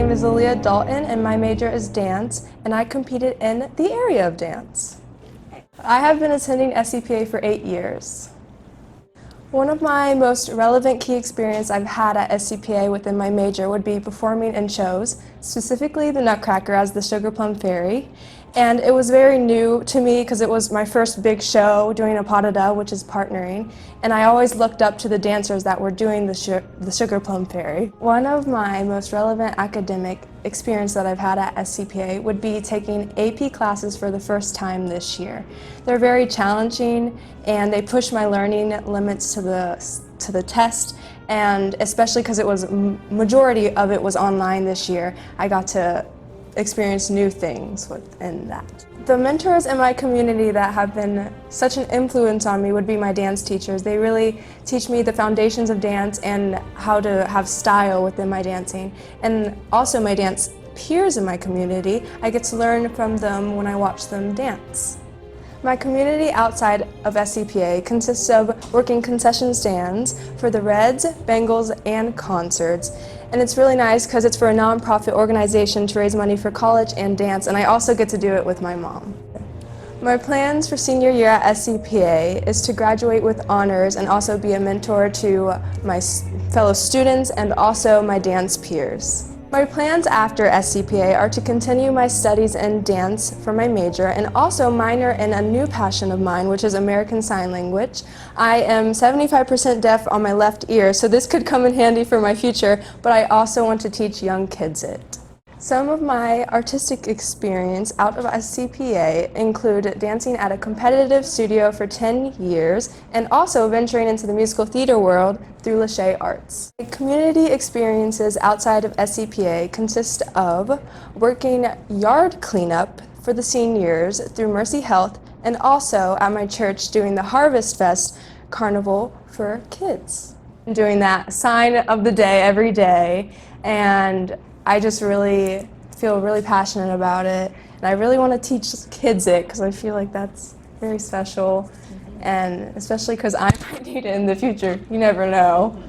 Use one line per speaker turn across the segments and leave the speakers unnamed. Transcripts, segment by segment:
name is Aaliyah Dalton and my major is dance, and I competed in the area of dance. I have been attending SCPA for 8 years. One of my most relevant key experience I've had at SCPA within my major would be performing in shows, specifically the Nutcracker as the Sugar Plum Fairy. And it was very new to me because it was my first big show doing a pas de deux, which is partnering. And I always looked up to the dancers that were doing the Sugar Plum Fairy. One of my most relevant academic experience that I've had at SCPA would be taking AP classes for the first time this year. They're very challenging and they push my learning limits to the test, and especially because it was majority of it was online this year, I got to experience new things within that. The mentors in my community that have been such an influence on me would be my dance teachers. They really teach me the foundations of dance and how to have style within my dancing. And also my dance peers in my community, I get to learn from them when I watch them dance. My community outside of SCPA consists of working concession stands for the Reds, Bengals, and concerts. And it's really nice because it's for a nonprofit organization to raise money for college and dance, and I also get to do it with my mom. My plans for senior year at SCPA is to graduate with honors and also be a mentor to my fellow students and also my dance peers. My plans after SCPA are to continue my studies in dance for my major and also minor in a new passion of mine, which is American Sign Language. I am 75% deaf on my left ear, so this could come in handy for my future, but I also want to teach young kids it. Some of my artistic experience out of SCPA include dancing at a competitive studio for 10 years and also venturing into the musical theater world through Lachey Arts. Community experiences outside of SCPA consist of working yard cleanup for the seniors through Mercy Health and also at my church doing the Harvest Fest Carnival for kids. I'm doing that sign of the day every day, and I just really feel really passionate about it, and I really want to teach kids it because I feel like that's very special, and especially because I might need it in the future. You never know,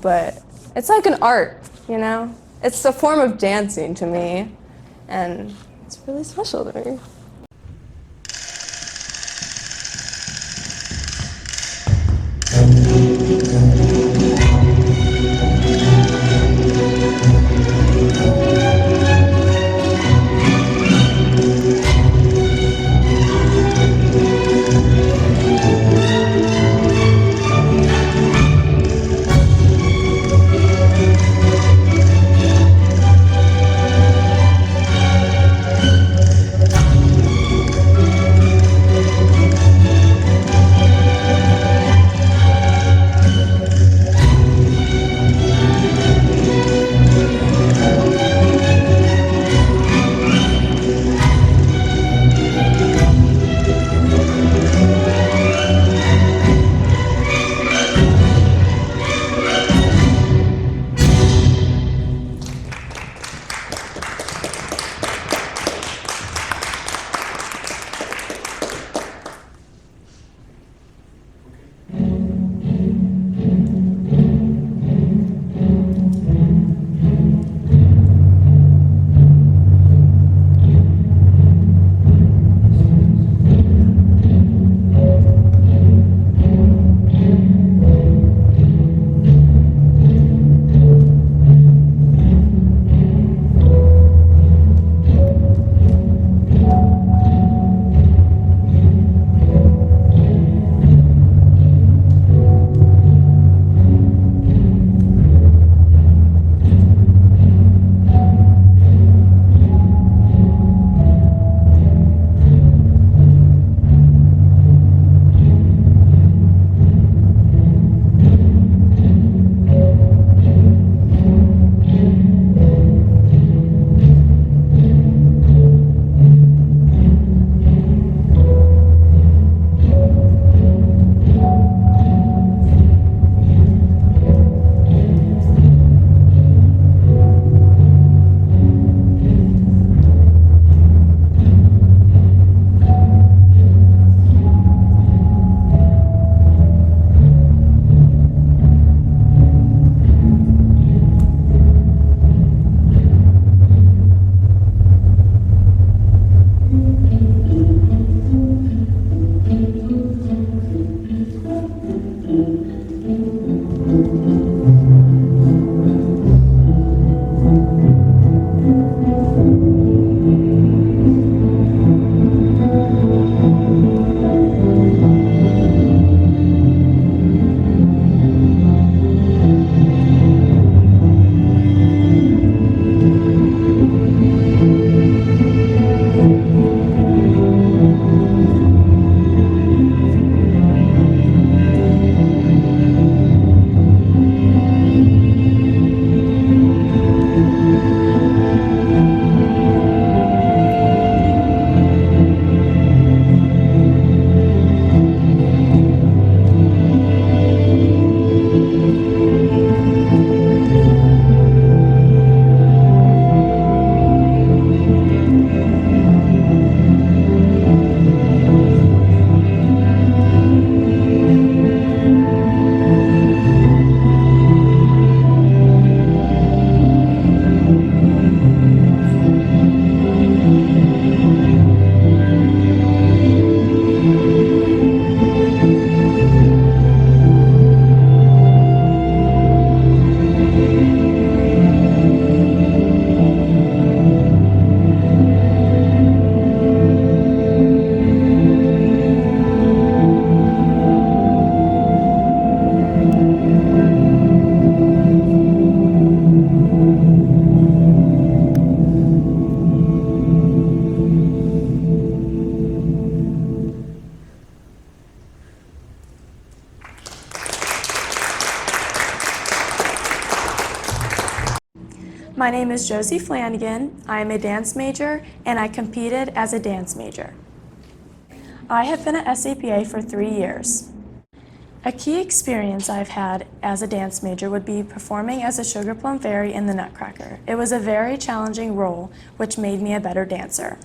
but it's like an art, you know? It's a form of dancing to me, and it's really special to me.
My name is Josie Flanagan. I am a dance major and I competed as a dance major. I have been at SCPA for 3 years. A key experience I've had as a dance major would be performing as a Sugar Plum Fairy in the Nutcracker. It was a very challenging role, which made me a better dancer.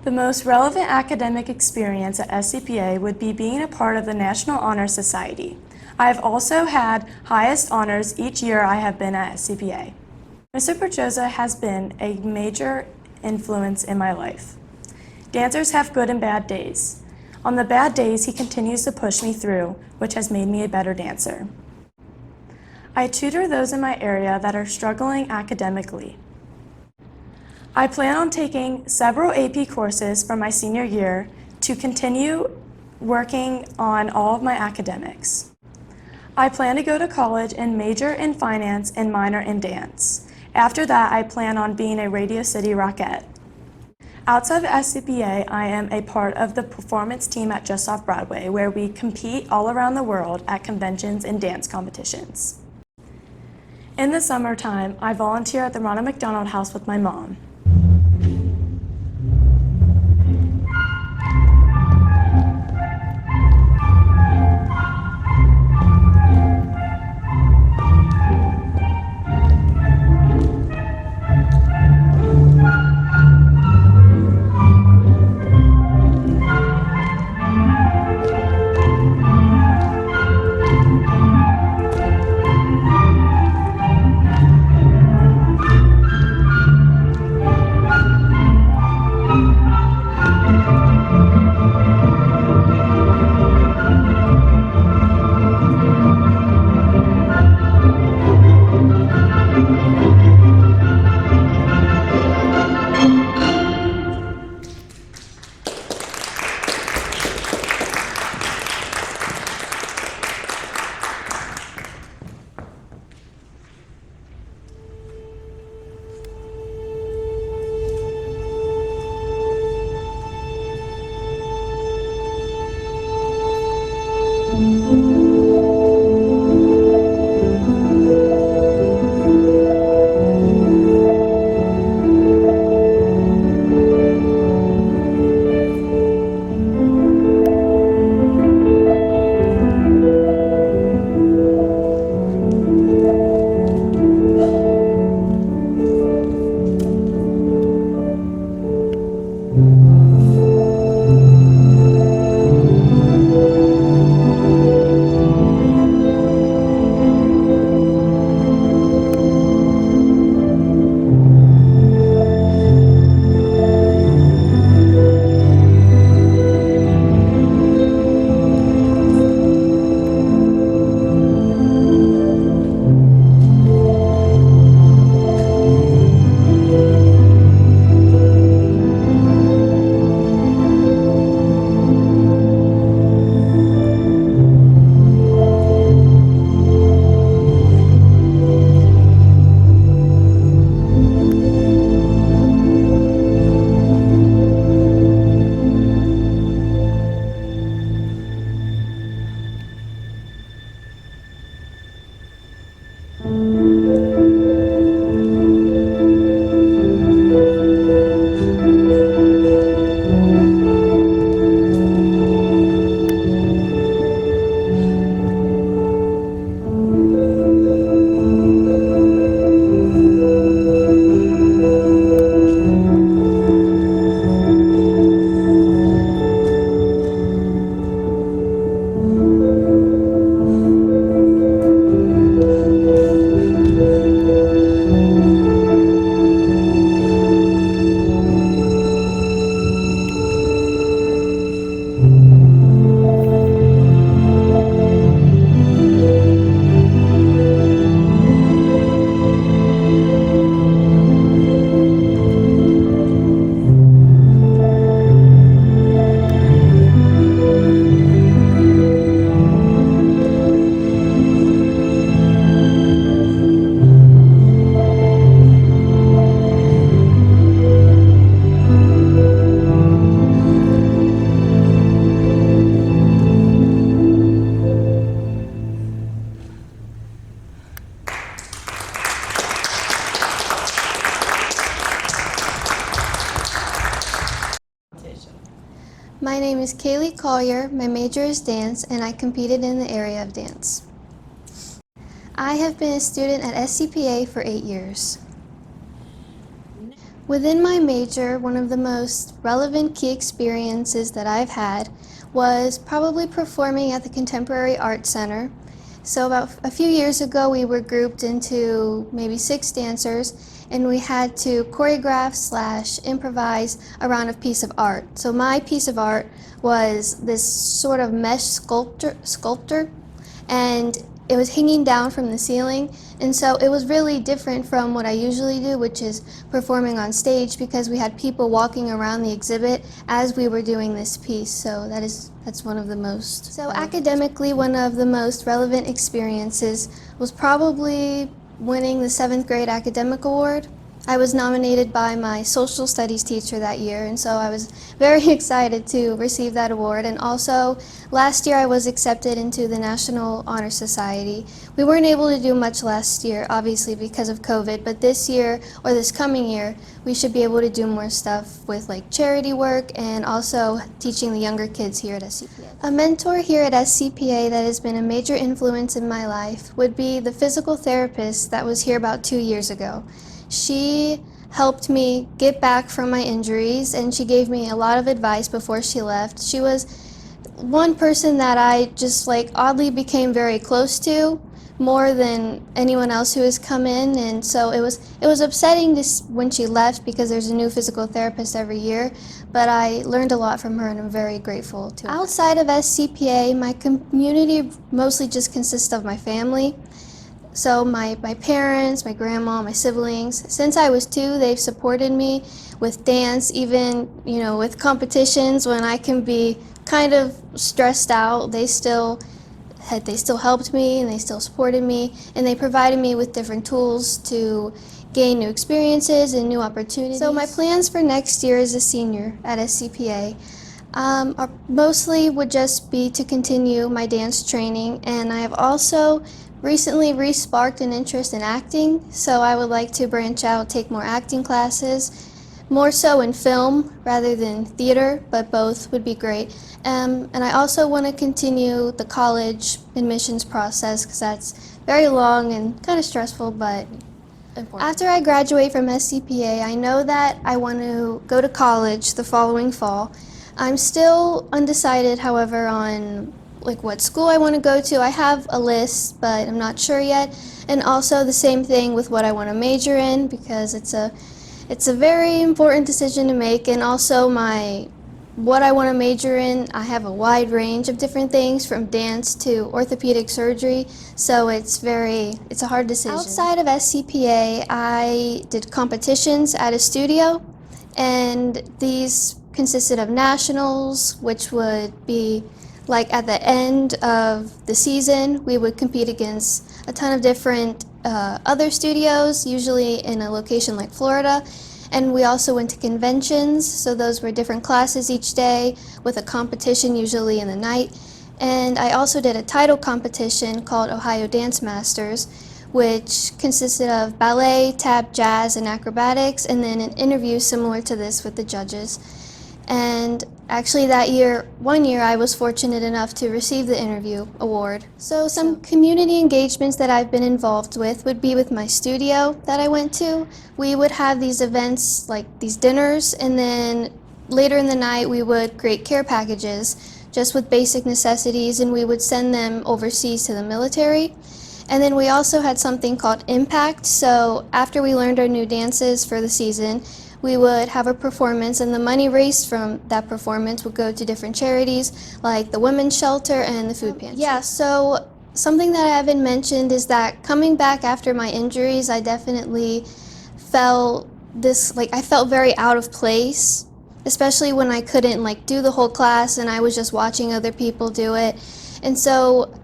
The most relevant academic experience at SCPA would be being a part of the National Honor Society. I have also had highest honors each year I have been at SCPA. Mr. Berjosa has been a major influence in my life. Dancers have good and bad days. On the bad days, he continues to push me through, which has made me a better dancer. I tutor those in my area that are struggling academically. I plan on taking several AP courses for my senior year to continue working on all of my academics. I plan to go to college and major in finance and minor in dance. After that, I plan on being a Radio City Rockette. Outside of SCPA, I am a part of the performance team at Just Off Broadway, where we compete all around the world at conventions and dance competitions. In the summertime, I volunteer at the Ronald McDonald House with my mom.
is Kaylee Collier, my major is dance, and I competed in the area of dance. I have been a student at SCPA for 8 years. Within my major, one of the most relevant key experiences that I've had was probably performing at the Contemporary Art Center. So about a few years ago, we were grouped into maybe 6 dancers, and we had to choreograph/improvise around a piece of art. So my piece of art was this sort of mesh sculpture, and it was hanging down from the ceiling, and so it was really different from what I usually do, which is performing on stage, because we had people walking around the exhibit as we were doing this piece. So that's one of the most. So academically, one of the most relevant experiences was probably winning the 7th grade academic award. I was nominated by my social studies teacher that year, and so I was very excited to receive that award. And also, last year I was accepted into the National Honor Society. We weren't able to do much last year, obviously, because of COVID, but this year, or this coming year, we should be able to do more stuff with like charity work and also teaching the younger kids here at SCPA. A mentor here at SCPA that has been a major influence in my life would be the physical therapist that was here about 2 years ago. She helped me get back from my injuries, and she gave me a lot of advice before she left. She was one person that I just oddly became very close to, more than anyone else who has come in, and so it was upsetting when she left, because there's a new physical therapist every year, but I learned a lot from her, and I'm very grateful to her. Outside of SCPA, my community mostly just consists of my family. So my parents, my grandma, my siblings, since I was 2, they've supported me with dance, even, with competitions when I can be kind of stressed out. They still helped me, and they still supported me, and they provided me with different tools to gain new experiences and new opportunities. So my plans for next year as a senior at SCPA mostly would just be to continue my dance training, and I have also recently re-sparked an interest in acting, so I would like to branch out, take more acting classes, more so in film rather than theater, but both would be great. And I also want to continue the college admissions process, because that's very long and kind of stressful, but important. After I graduate from SCPA, I know that I want to go to college the following fall. I'm still undecided, however, on what school I want to go to. I have a list, but I'm not sure yet. And also the same thing with what I want to major in, because it's a very important decision to make. And also what I want to major in, I have a wide range of different things, from dance to orthopedic surgery, so it's a hard decision. Outside of SCPA, I did competitions at a studio, and these consisted of nationals, which would be at the end of the season. We would compete against a ton of different other studios, usually in a location like Florida. And we also went to conventions, so those were different classes each day with a competition usually in the night. And I also did a title competition called Ohio Dance Masters, which consisted of ballet, tap, jazz, and acrobatics, and then an interview similar to this with the judges. And actually one year I was fortunate enough to receive the interview award. So some community engagements that I've been involved with would be with my studio that I went to. We would have these events, like these dinners, and then later in the night we would create care packages just with basic necessities, and we would send them overseas to the military. And then we also had something called Impact. So after we learned our new dances for the season, we would have a performance, and the money raised from that performance would go to different charities like the Women's Shelter and the Food Pantry. Yeah, so something that I haven't mentioned is that coming back after my injuries, I definitely felt I felt very out of place, especially when I couldn't do the whole class and I was just watching other people do it. And so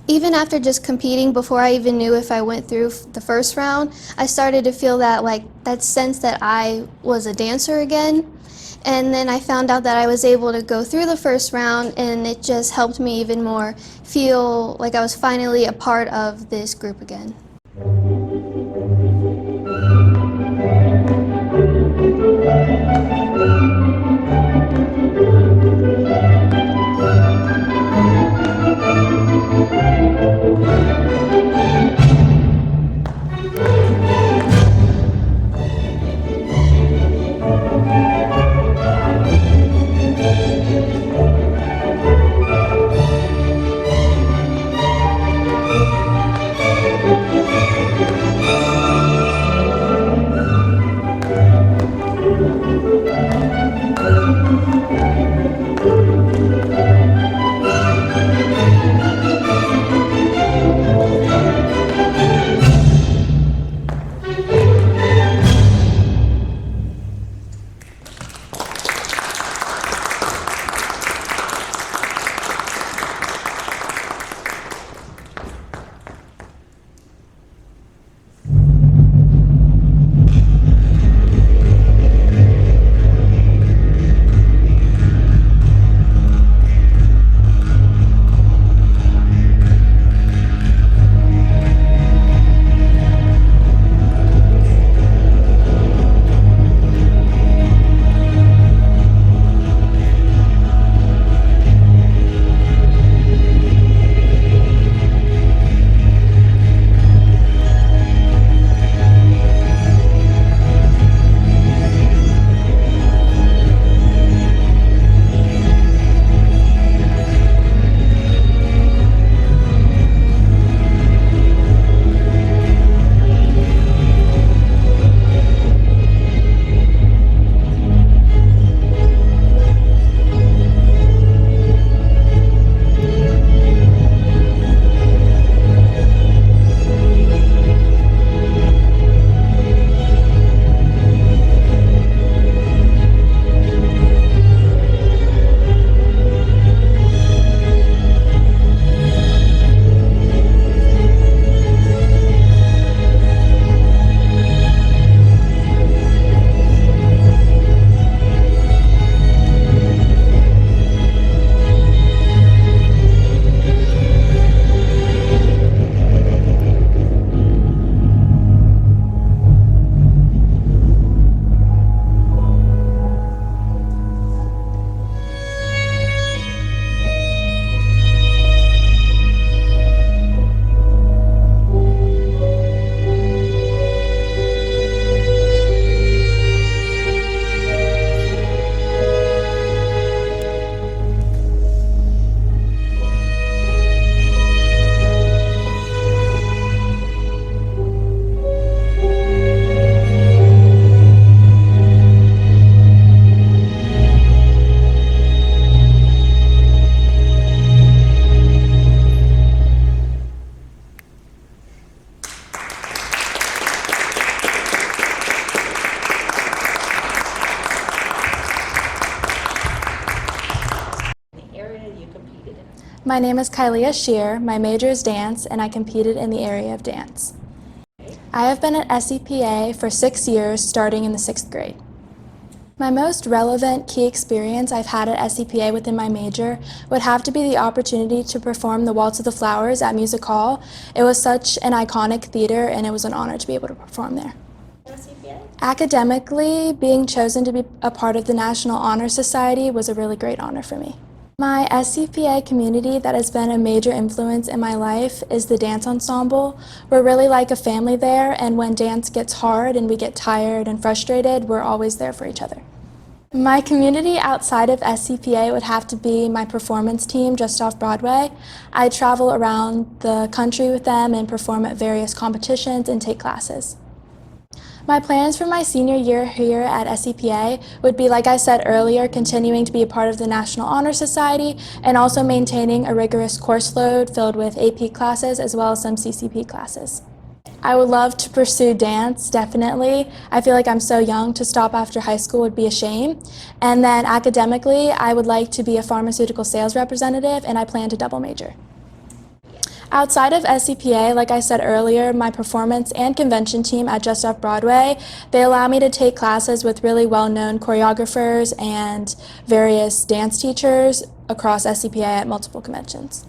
even after just competing, before I even knew if I went through the first round, I started to feel that sense that I was a dancer again. And then I found out that I was able to go through the first round, and it just helped me even more feel like I was finally a part of this group again.
My name is Kylia Shear, my major is dance, and I competed in the area of dance. I have been at SCPA for 6 years, starting in the 6th grade. My most relevant key experience I've had at SCPA within my major would have to be the opportunity to perform the Waltz of the Flowers at Music Hall. It was such an iconic theater, and it was an honor to be able to perform there. Academically, being chosen to be a part of the National Honor Society was a really great honor for me. My SCPA community that has been a major influence in my life is the dance ensemble. We're really like a family there, and when dance gets hard and we get tired and frustrated, we're always there for each other. My community outside of SCPA would have to be my performance team just off Broadway. I travel around the country with them and perform at various competitions and take classes. My plans for my senior year here at SCPA would be, like I said earlier, continuing to be a part of the National Honor Society and also maintaining a rigorous course load filled with AP classes as well as some CCP classes. I would love to pursue dance, definitely. I feel like I'm so young, to stop after high school would be a shame. And then academically, I would like to be a pharmaceutical sales representative, and I plan to double major. Outside of SCPA, like I said earlier, my performance and convention team at Just Off Broadway, they allow me to take classes with really well-known choreographers and various dance teachers across SCPA at multiple conventions.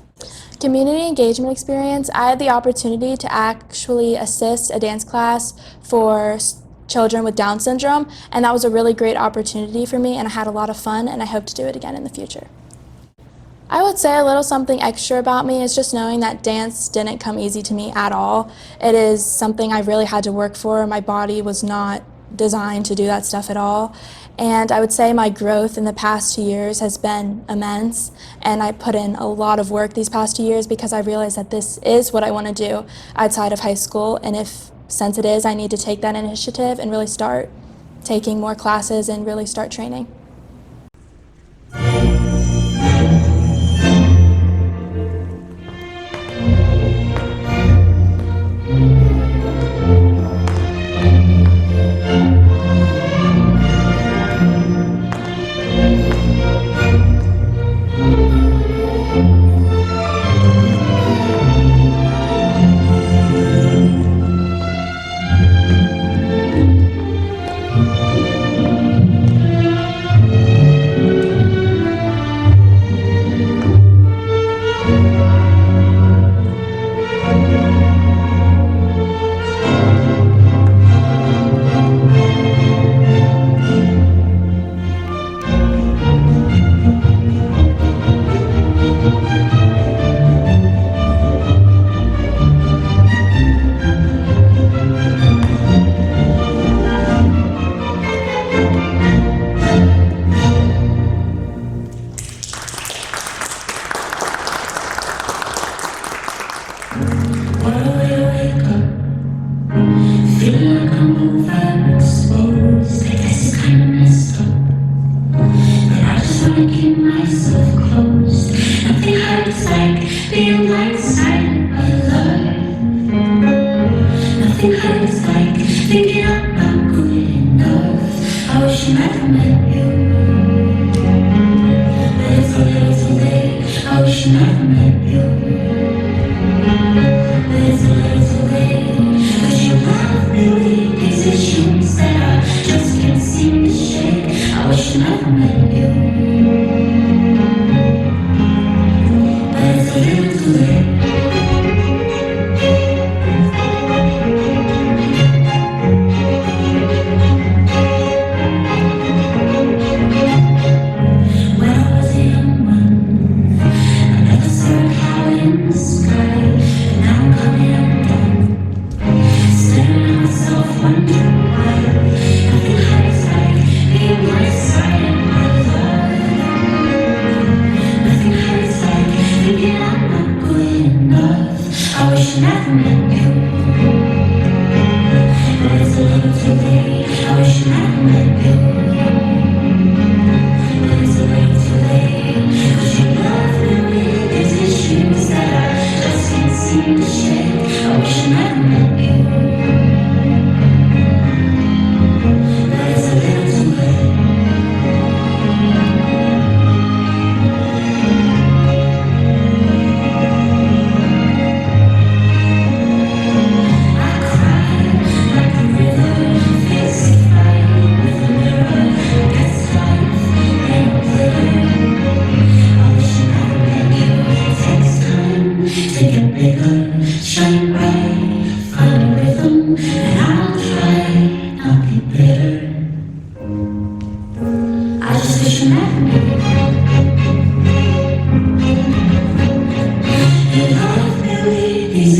Community engagement experience, I had the opportunity to actually assist a dance class for children with Down syndrome, and that was a really great opportunity for me, and I had a lot of fun, and I hope to do it again in the future. I would say a little something extra about me is just knowing that dance didn't come easy to me at all. It is something I really had to work for. My body was not designed to do that stuff at all. And I would say my growth in the past 2 years has been immense, and I put in a lot of work these past 2 years because I realized that this is what I want to do outside of high school, and since it is, I need to take that initiative and really start taking more classes and really start training.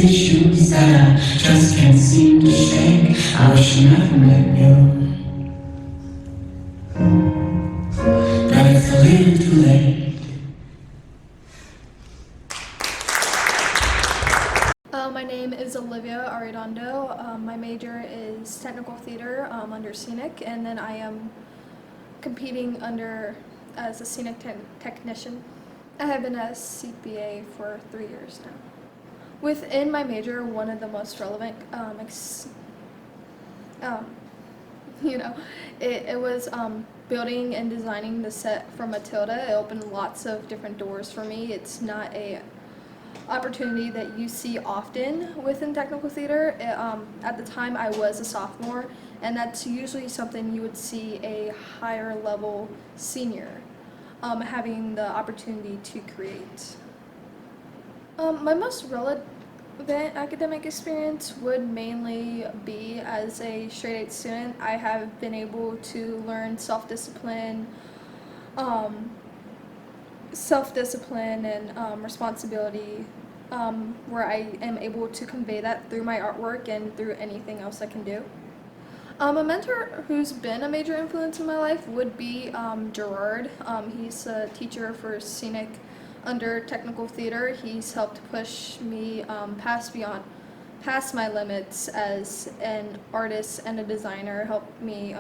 issues that I just can't seem to shake. I wish I never met you, but it's a little too late.
My name is Olivia Arredondo. My major is technical theater under scenic, and then I am competing as a scenic technician. I have been a SCPA for 3 years now. Within my major, one of the most relevant, it was building and designing the set for Matilda. It opened lots of different doors for me. It's not a opportunity that you see often within technical theater. At the time, I was a sophomore, and that's usually something you would see a higher level senior having the opportunity to create. My most relevant academic experience would mainly be as a straight-A student. I have been able to learn self-discipline and responsibility, where I am able to convey that through my artwork and through anything else I can do. A mentor who's been a major influence in my life would be Gerard. He's a teacher for scenic under technical theater. He's helped push me past my limits as an artist and a designer, helped me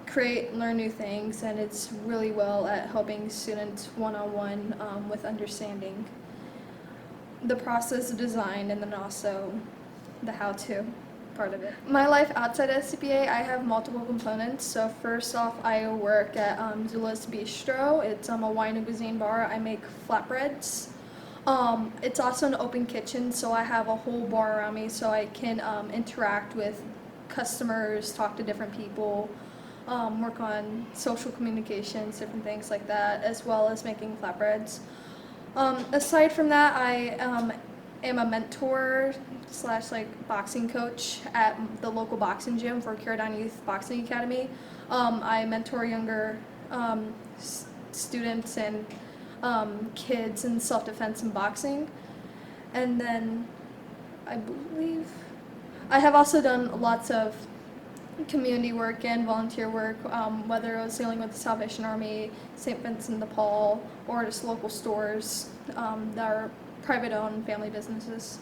create, learn new things, and it's really well at helping students one-on-one with understanding the process of design and then also the how-to part of it. My life outside SCPA, I have multiple components. So first off, I work at Zula's Bistro. It's a wine and cuisine bar. I make flatbreads. It's also an open kitchen, so I have a whole bar around me so I can interact with customers, talk to different people, work on social communications, different things like that, as well as making flatbreads. Aside from that, I am a mentor / boxing coach at the local boxing gym for Caradine Youth Boxing Academy. I mentor younger students and kids in self-defense and boxing. And then I believe I have also done lots of community work and volunteer work, whether it was dealing with the Salvation Army, St. Vincent de Paul, or just local stores that are private-owned family businesses.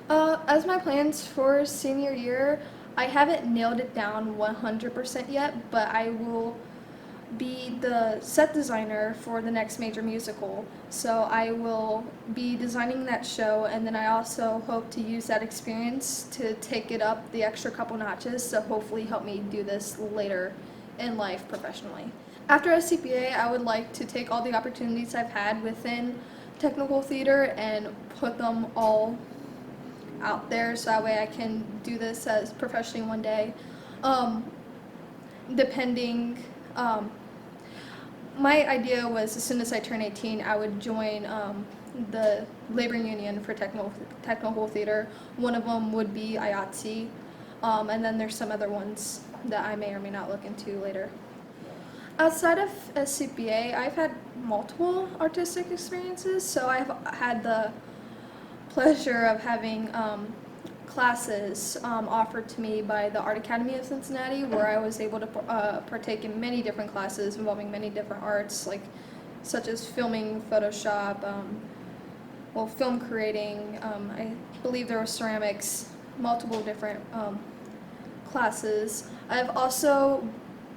As my plans for senior year, I haven't nailed it down 100% yet, but I will be the set designer for the next major musical. So I will be designing that show, and then I also hope to use that experience to take it up the extra couple notches to hopefully help me do this later in life professionally. After SCPA, I would like to take all the opportunities I've had within technical theater and put them all out there so that way I can do this as professionally one day. My idea was as soon as I turn 18, I would join the labor union for technical theater. One of them would be IATSE, and then there's some other ones that I may or may not look into later. Outside of SCPA, I've had multiple artistic experiences. So I've had the pleasure of having classes offered to me by the Art Academy of Cincinnati, where I was able to partake in many different classes involving many different arts, such as filming, Photoshop, film creating. I believe there was ceramics, multiple different classes. I've also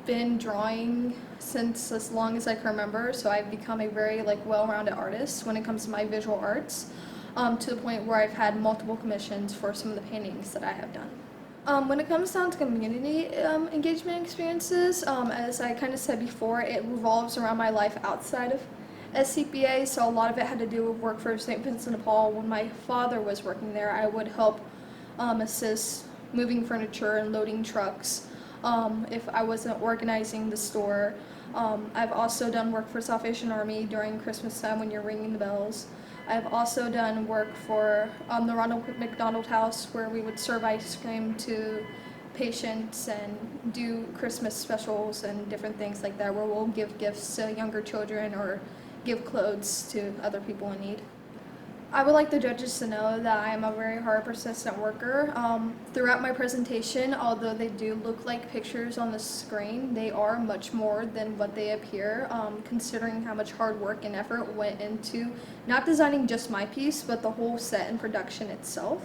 been drawing since as long as I can remember, so I've become a very well-rounded artist when it comes to my visual arts, to the point where I've had multiple commissions for some of the paintings that I have done. When it comes down to community engagement experiences, as I kind of said before, it revolves around my life outside of SCPA, so a lot of it had to do with work for St. Vincent de Paul. When my father was working there, I would help assist moving furniture and loading trucks. If I wasn't organizing the store. I've also done work for Salvation Army during Christmas time when you're ringing the bells. I've also done work for the Ronald McDonald House, where we would serve ice cream to patients and do Christmas specials and different things like that, where we'll give gifts to younger children or give clothes to other people in need. I would like the judges to know that I am a very hard, persistent worker. Throughout my presentation, although they do look like pictures on the screen, they are much more than what they appear, considering how much hard work and effort went into not designing just my piece, but the whole set and production itself.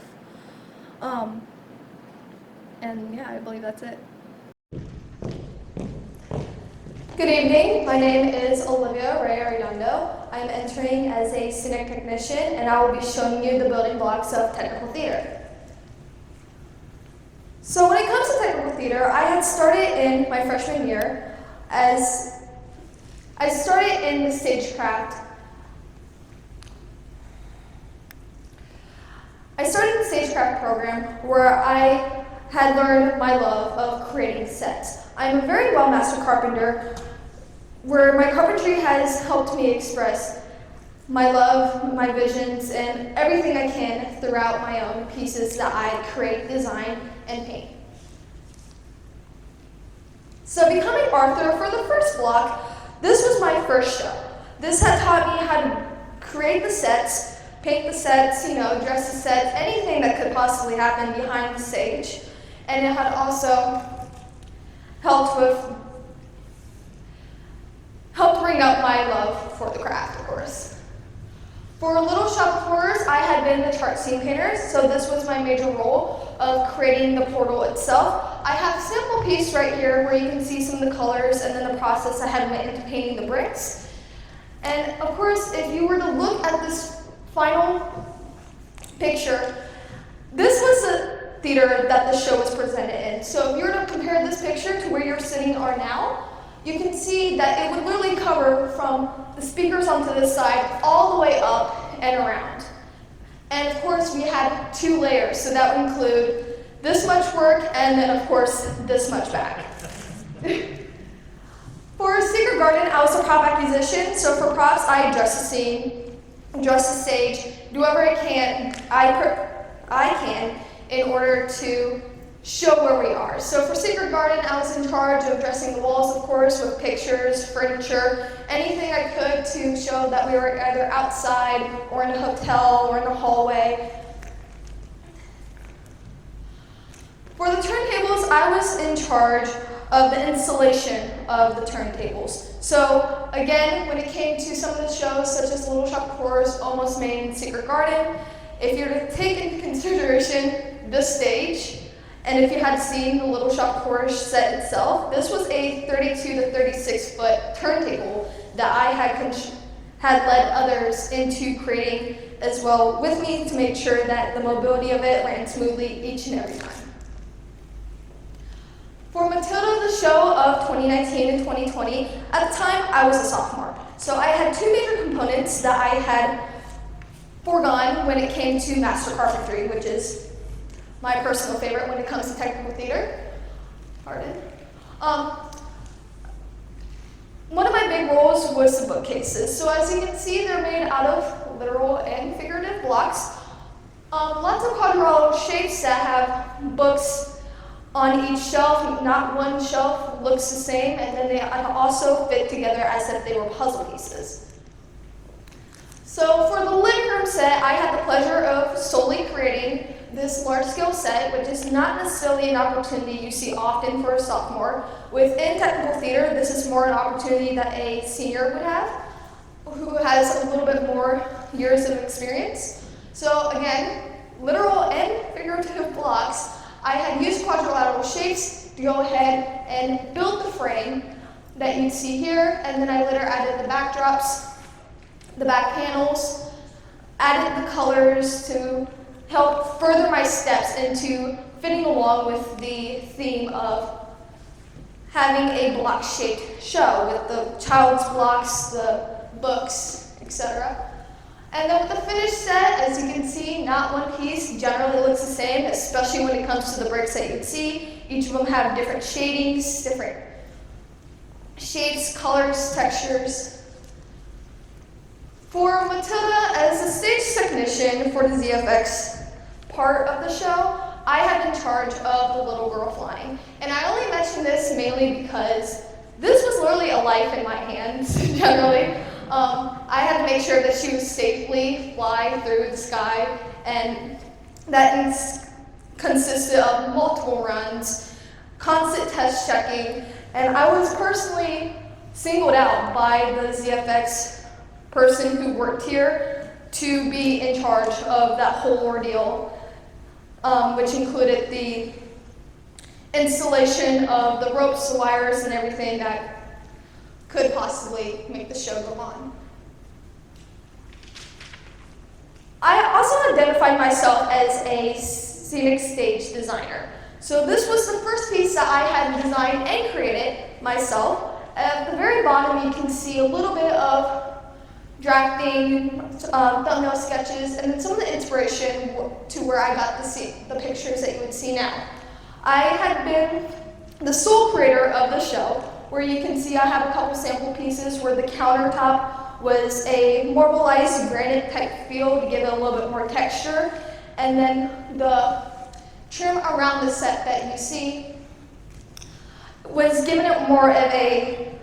And yeah, I believe that's it.
Good evening, my name is Olivia Ray Arredondo. I'm entering as a scenic technician and I will be showing you the building blocks of technical theater. So when it comes to technical theater, I had started in my freshman year as I started in the stagecraft. I started the stagecraft program where I had learned my love of creating sets. I'm a very well master carpenter where my carpentry has helped me express my love, my visions, and everything I can throughout my own pieces that I create, design, and paint. So becoming Arthur for the first block, this was my first show. This had taught me how to create the sets, paint the sets, dress the sets, anything that could possibly happen behind the stage. And it had also helped bring up my love for the craft, of course. For Little Shop of Horrors, I had been the chart scene painter, so this was my major role of creating the portal itself. I have a sample piece right here where you can see some of the colors and then the process I had went into painting the bricks. And of course, if you were to look at this final picture, this was the theater that the show was presented in. So if you were to compare this picture to where you're sitting are now, you can see that it would literally cover from the speakers onto this side all the way up and around. And of course we had 2 layers, so that would include this much work and then of course this much back. For Secret Garden, I was a prop acquisition, so for props I dress the scene, dress the stage, do whatever I can in order to show where we are. So for Secret Garden, I was in charge of dressing the walls, of course, with pictures, furniture, anything I could to show that we were either outside or in a hotel or in the hallway. For the turntables, I was in charge of the installation of the turntables. So again, when it came to some of the shows, such as Little Shop of Horrors, Almost Made, and Secret Garden, if you're to take into consideration the stage, and if you had seen the Little Shop of Horrors set itself, this was a 32 to 36 foot turntable that I had led others into creating as well with me to make sure that the mobility of it ran smoothly each and every time. For Matilda, the show of 2019 and 2020, at the time I was a sophomore. So I had 2 major components that I had foregone when it came to master carpentry, which is my personal favorite when it comes to technical theater. Pardon. One of my big roles was the bookcases. So as you can see, they're made out of literal and figurative blocks. Lots of quadrilateral shapes that have books on each shelf. Not one shelf looks the same, and then they also fit together as if they were puzzle pieces. So for the living room set, I had the pleasure of solely creating this large-scale set, which is not necessarily an opportunity you see often for a sophomore. Within technical theater, this is more an opportunity that a senior would have, who has a little bit more years of experience. So again, literal and figurative blocks. I had used quadrilateral shapes to go ahead and build the frame that you see here, and then I later added the backdrops, the back panels, added the colors to help further my steps into fitting along with the theme of having a block-shaped show with the child's blocks, the books, etc. And then with the finished set, as you can see, not one piece generally looks the same, especially when it comes to the bricks that you would see. Each of them have different shadings, different shapes, colors, textures. For Matilda, as a stage technician for the ZFX part of the show, I had in charge of the little girl flying. And I only mention this mainly because this was literally a life in my hands, generally. I had to make sure that she was safely flying through the sky, and that consisted of multiple runs, constant test checking, and I was personally singled out by the ZFX person who worked here to be in charge of that whole ordeal, which included the installation of the ropes, the wires, and everything that could possibly make the show go on. I also identified myself as a scenic stage designer. So this was the first piece that I had designed and created myself. At the very bottom you can see a little bit of drafting, thumbnail sketches, and then some of the inspiration to where I got the pictures that you would see now. I had been the sole creator of the show, where you can see I have a couple sample pieces where the countertop was a marbleized granite type feel to give it a little bit more texture, and then the trim around the set that you see was giving it more of a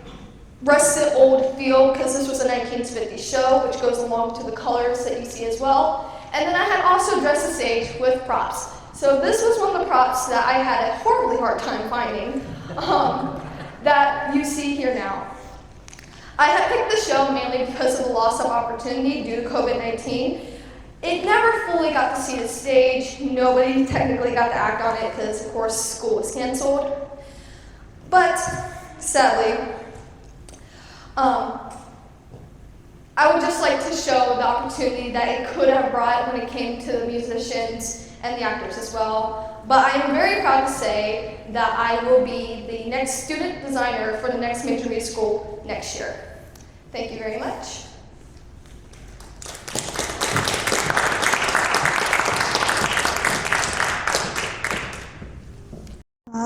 rusted old feel, because this was a 1950s show, which goes along to the colors that you see as well. And then I had also dressed the stage with props. So this was one of the props that I had a horribly hard time finding, that you see here now. I had picked the show mainly because of the loss of opportunity due to COVID-19. It never fully got to see the stage. Nobody technically got to act on it because, of course, school was canceled. But sadly, I would just like to show the opportunity that it could have brought when it came to the musicians and the actors as well. But I am very proud to say that I will be the next student designer for the next major musical next year. Thank you very much.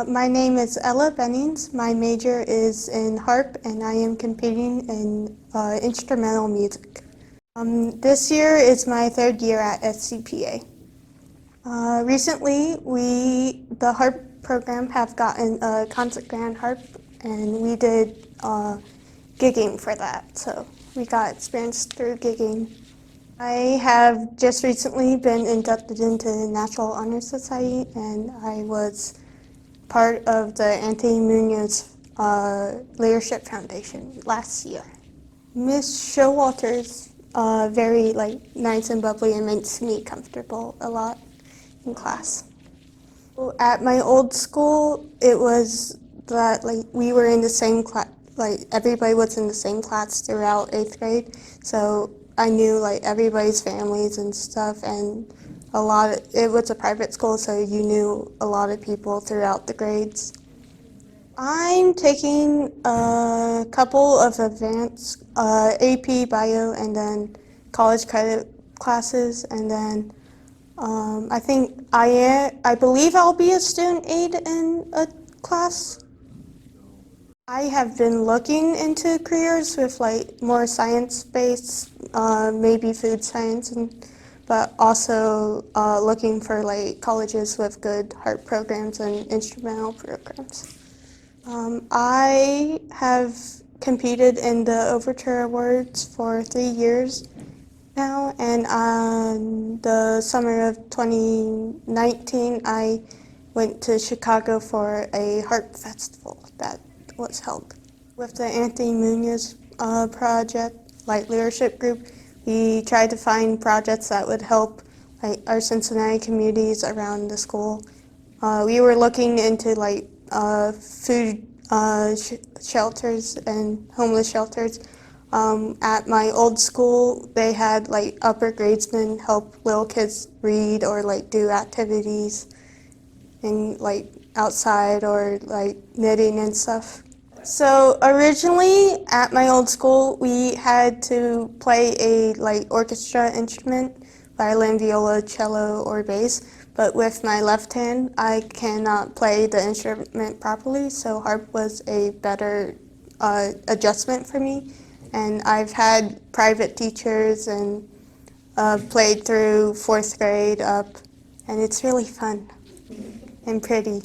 My name is Ella Bennings. My major is in harp, and I am competing in instrumental music. This year is my third year at SCPA. Recently, the harp program have gotten a concert grand harp, and we did gigging for that, so we got experience through gigging. I have just recently been inducted into the National Honor Society, and I was part of the Anthony Munoz Leadership Foundation last year. Miss Showalter's very nice and bubbly and makes me comfortable a lot in class. At my old school, it was that we were in the same class, everybody was in the same class throughout 8th grade, so I knew everybody's families and stuff, and it was a private school, so you knew a lot of people throughout the grades. I'm taking a couple of advanced AP bio and then college credit classes, and then I believe I'll be a student aide in a class. I have been looking into careers with more science-based, maybe food science, but also looking for colleges with good harp programs and instrumental programs. I have competed in the Overture Awards for 3 years now, and on the summer of 2019, I went to Chicago for a harp festival that was held. With the Anthony Munoz project, leadership group, we tried to find projects that would help our Cincinnati communities around the school. We were looking into food shelters and homeless shelters. At my old school, they had upper gradesmen help little kids read or do activities and outside or knitting and stuff. So originally at my old school, we had to play a orchestra instrument, violin, viola, cello, or bass. But with my left hand, I cannot play the instrument properly, so harp was a better adjustment for me. And I've had private teachers and played through 4th grade up, and it's really fun and pretty.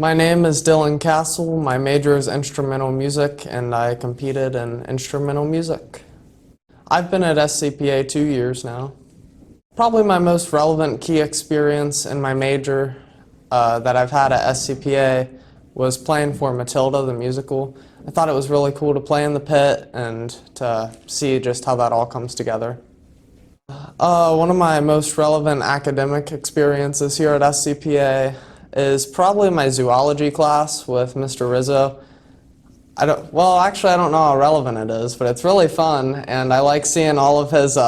My name is Dylan Castle. My major is instrumental music, and I competed in instrumental music. I've been at SCPA 2 years now. Probably my most relevant key experience in my major that I've had at SCPA was playing for Matilda the musical. I thought it was really cool to play in the pit and to see just how that all comes together. One of my most relevant academic experiences here at SCPA is probably my zoology class with Mr. Rizzo. I don't know how relevant it is, but it's really fun, and I like seeing all of his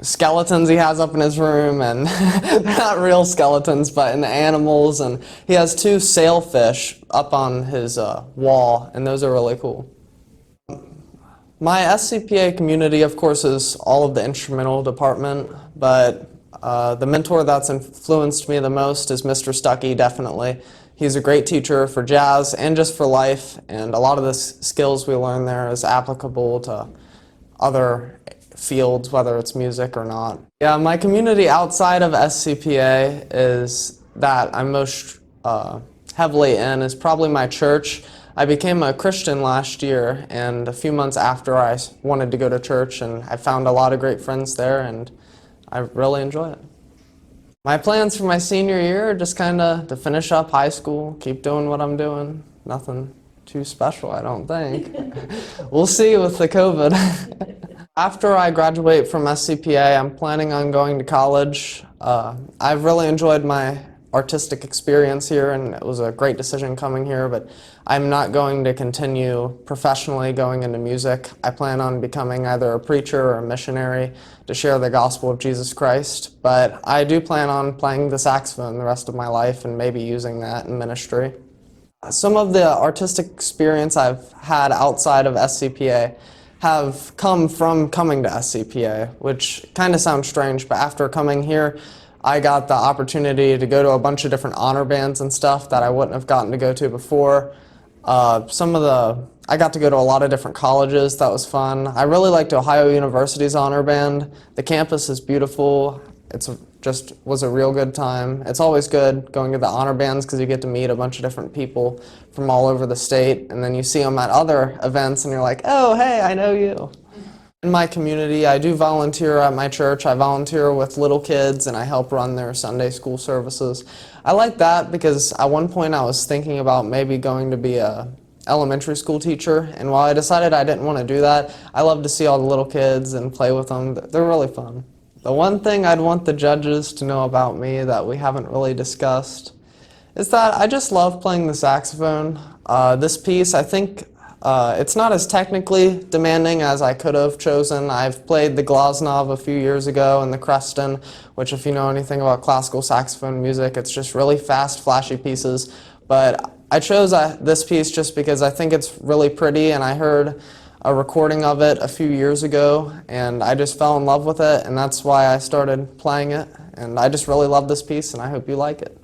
skeletons he has up in his room, and they're not real skeletons, but in the animals, and he has 2 sailfish up on his wall, and those are really cool. My SCPA community, of course, is all of the instrumental department, but the mentor that's influenced me the most is Mr. Stuckey, definitely. He's a great teacher for jazz and just for life, and a lot of the skills we learn there is applicable to other fields, whether it's music or not. Yeah, my community outside of SCPA is that I'm most heavily in is probably my church. I became a Christian last year, and a few months after I wanted to go to church, and I found a lot of great friends there, and I really enjoy it. My plans for my senior year are just kind of to finish up high school, keep doing what I'm doing. Nothing too special, I don't think. We'll see with the COVID. After I graduate from SCPA, I'm planning on going to college. I've really enjoyed my artistic experience here, and it was a great decision coming here, but I'm not going to continue professionally going into music. I plan on becoming either a preacher or a missionary to share the gospel of Jesus Christ, but I do plan on playing the saxophone the rest of my life and maybe using that in ministry. Some of the artistic experience I've had outside of SCPA have come from coming to SCPA, which kind of sounds strange, but after coming here, I got the opportunity to go to a bunch of different honor bands and stuff that I wouldn't have gotten to go to before. I got to go to a lot of different colleges. That was fun. I really liked Ohio University's honor band. The campus is beautiful. Just was a real good time. It's always good going to the honor bands because you get to meet a bunch of different people from all over the state, and then you see them at other events and you're like, oh, hey, I know you. In my community, I do volunteer at my church. I volunteer with little kids and I help run their Sunday school services. I like that because at one point I was thinking about maybe going to be a elementary school teacher, and while I decided I didn't want to do that, I love to see all the little kids and play with them. They're really fun. The one thing I'd want the judges to know about me that we haven't really discussed is that I just love playing the saxophone. This piece, I think, it's not as technically demanding as I could have chosen. I've played the Glasnov a few years ago and the Creston, which if you know anything about classical saxophone music, it's just really fast, flashy pieces. But I chose this piece just because I think it's really pretty, and I heard a recording of it a few years ago, and I just fell in love with it, and that's why I started playing it. And I just really love this piece, and I hope you like it.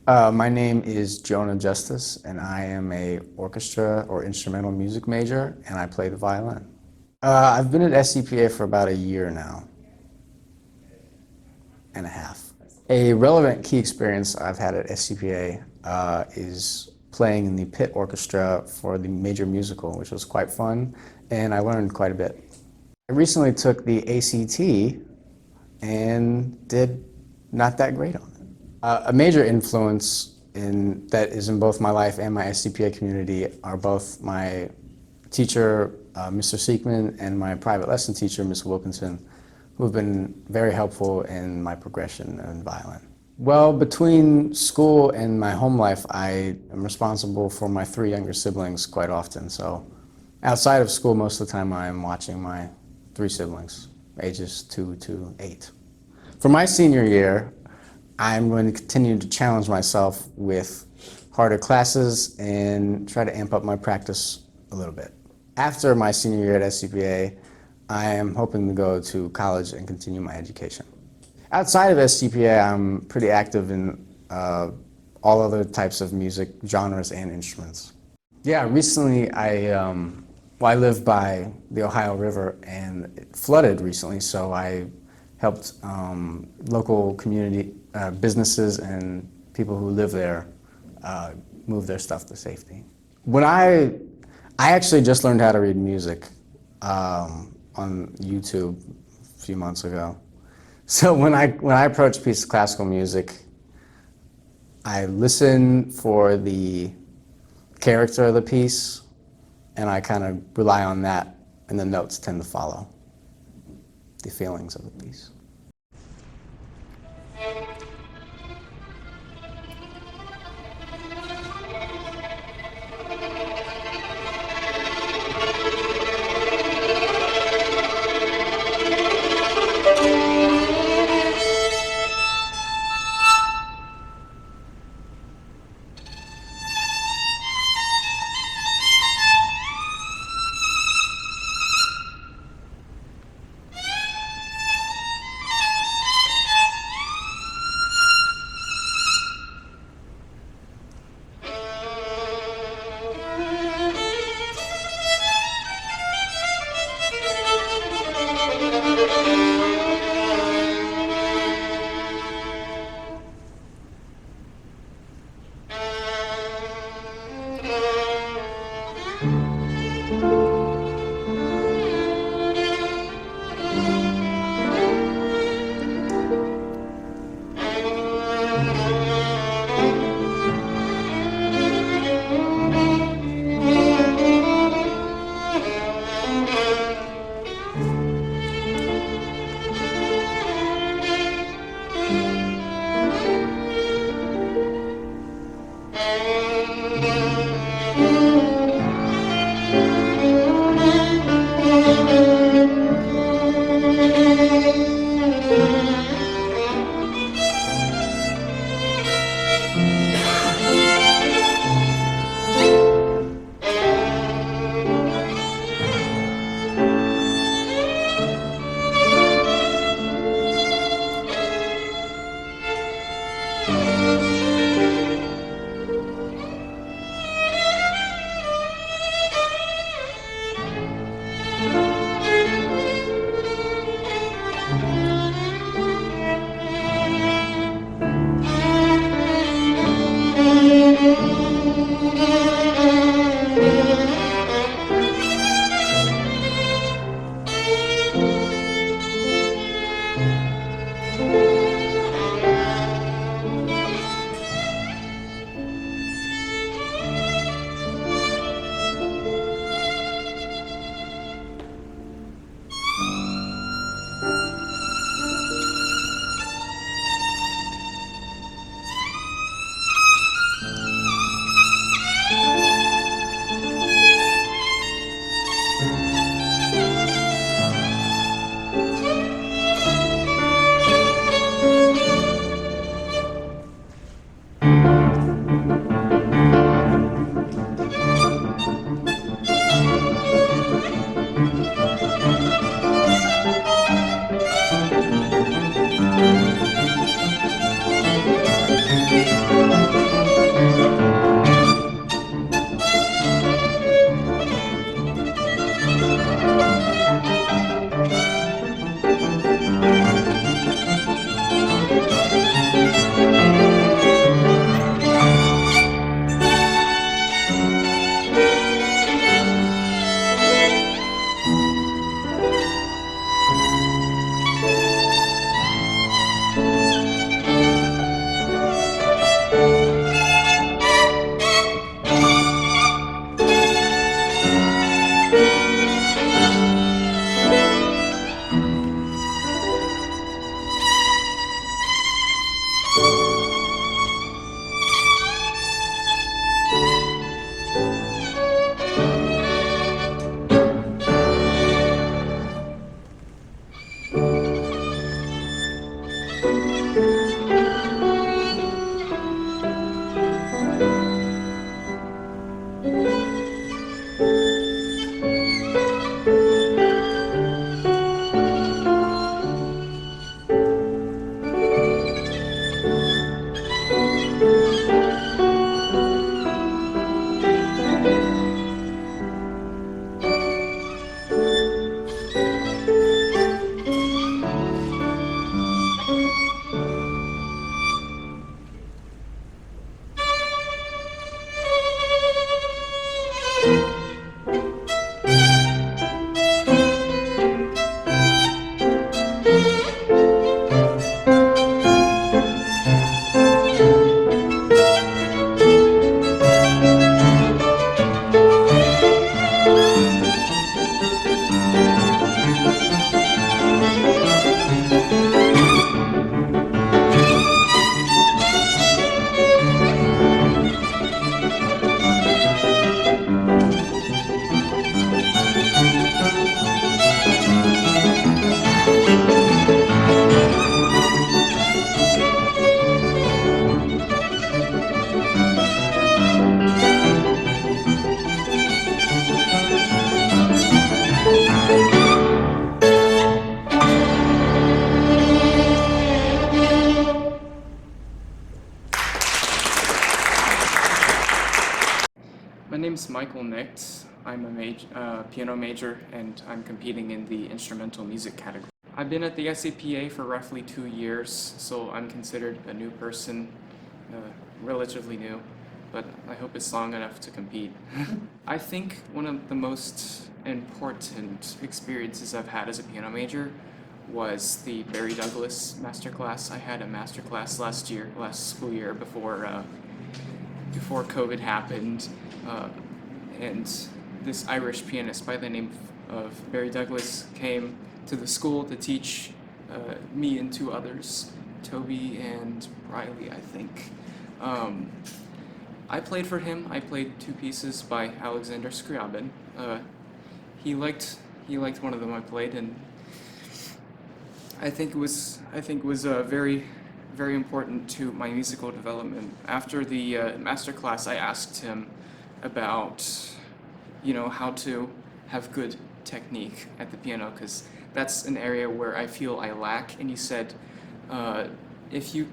My name is Jonah Justice, and I am a orchestra or instrumental music major, and I play the violin. I've been at SCPA for about a year now and a half. A relevant key experience I've had at SCPA is playing in the pit orchestra for the major musical, which was quite fun, and I learned quite a bit. I recently took the ACT and did not that great on it. A major influence that is in both my life and my SCPA community are both my teacher, Mr. Seekman, and my private lesson teacher, Ms. Wilkinson, who have been very helpful in my progression in violin. Well, between school and my home life, I am responsible for my 3 younger siblings quite often. So outside of school, most of the time I am watching my 3 siblings, ages 2 to 8. For my senior year, I'm going to continue to challenge myself with harder classes and try to amp up my practice a little bit. After my senior year at SCPA, I am hoping to go to college and continue my education. Outside of SCPA, I'm pretty active in all other types of music genres and instruments. Yeah, recently I live by the Ohio River, and it flooded recently, so I helped local community businesses and people who live there move their stuff to safety. When I actually just learned how to read music on YouTube a few months ago. So when I approach a piece of classical music, I listen for the character of the piece, and I kind of rely on that, and the notes tend to follow the feelings of the piece.
name's Michael Nix. I'm a piano major, and I'm competing in the instrumental music category. I've been at the SCPA for roughly 2 years, so I'm considered a new person, relatively new, but I hope it's long enough to compete. I think one of the most important experiences I've had as a piano major was the Barry Douglas masterclass. I had a masterclass last school year before COVID happened, and this Irish pianist by the name of Barry Douglas came to the school to teach me and 2 others, Toby and Riley, I think. I played for him. I played 2 pieces by Alexander Scriabin. He liked one of them I played, and I think it was very, very important to my musical development. After the master class, I asked him about, how to have good technique at the piano, because that's an area where I feel I lack. And he said, if you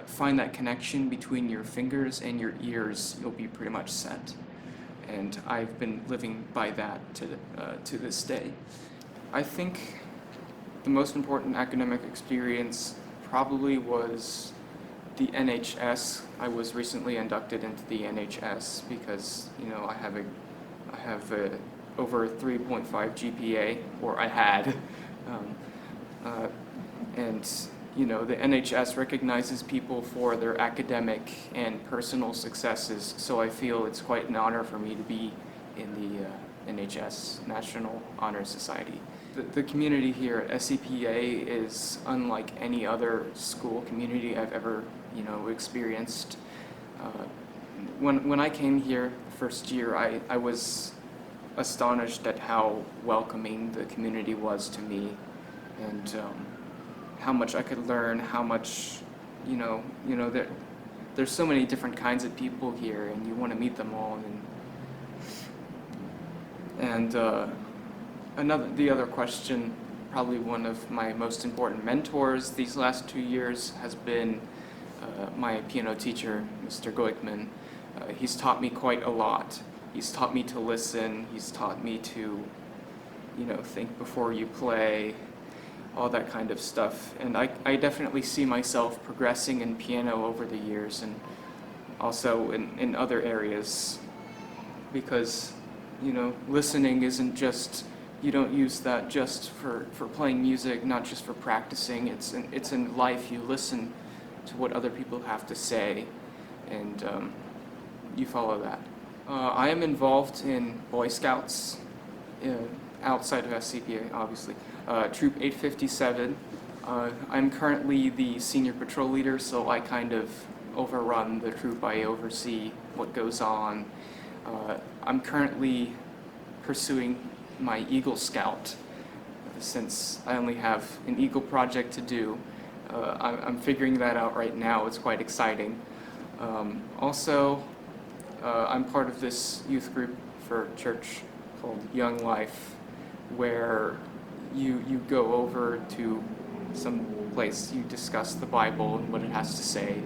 find that connection between your fingers and your ears, you'll be pretty much set. And I've been living by that to this day. I think the most important academic experience probably was the NHS. I was recently inducted into the NHS because I have a over 3.5 GPA, or I had, and the NHS recognizes people for their academic and personal successes. So I feel it's quite an honor for me to be in the NHS National Honor Society. The community here at SCPA is unlike any other school community I've ever, experienced. When I came here first year, I was astonished at how welcoming the community was to me, and how much I could learn, how much, there's so many different kinds of people here, and you want to meet them all. And the other question, probably one of my most important mentors these last 2 years has been my piano teacher, Mr. Goikman. He's taught me quite a lot. He's taught me to listen. He's taught me to, think before you play, all that kind of stuff. And I definitely see myself progressing in piano over the years, and also in other areas, because, listening isn't just, you don't use that just for playing music, not just for practicing. It's in life. You listen to what other people have to say, and you follow that. I am involved in Boy Scouts, outside of SCPA, obviously. Troop 857. I'm currently the senior patrol leader, so I kind of overrun the troop. I oversee what goes on. I'm currently pursuing my Eagle Scout, since I only have an Eagle project to do. I'm figuring that out right now. It's quite exciting. Also, I'm part of this youth group for church called Young Life, where you go over to some place, you discuss the Bible and what it has to say,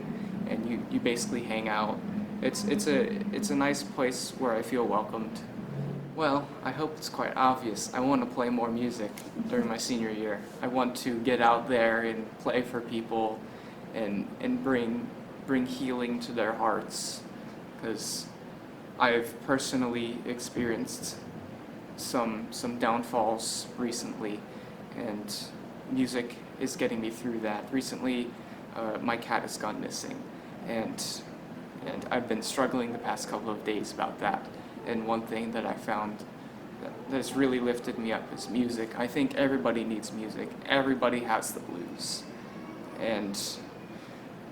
and you basically hang out. It's a nice place where I feel welcomed. Well, I hope it's quite obvious. I want to play more music during my senior year. I want to get out there and play for people and bring healing to their hearts, because I've personally experienced some downfalls recently, and music is getting me through that. Recently, my cat has gone missing, and I've been struggling the past couple of days about that. And one thing that I found that's really lifted me up is music. I think everybody needs music. Everybody has the blues, and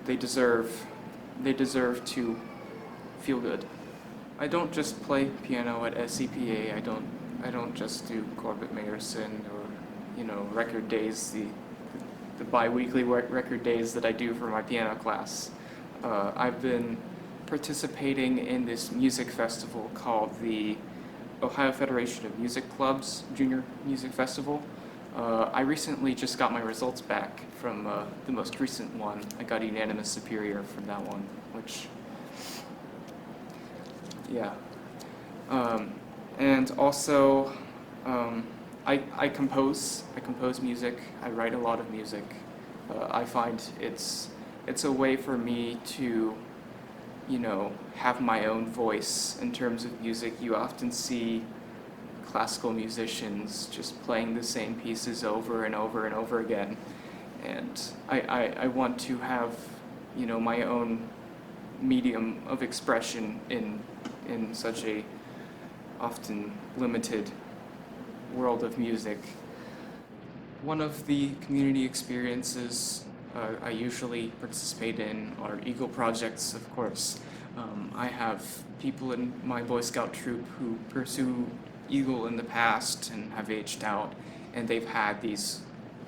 they deserve to feel good. I don't just play piano at SCPA. I don't just do Corbett Mayerson or record days, the bi-weekly record days that I do for my piano class. I've been participating in this music festival called the Ohio Federation of Music Clubs Junior Music Festival. I recently just got my results back from the most recent one. I got a unanimous superior from that one, which, yeah. And also, I compose music. I write a lot of music. I find it's a way for me to, you know, have my own voice in terms of music. You often see classical musicians just playing the same pieces over and over and over again. And I want to have, you know, my own medium of expression in such a often limited world of music. One of the community experiences I usually participate in are Eagle projects, of course. I have people in my Boy Scout troop who pursue Eagle in the past and have aged out, and they've had these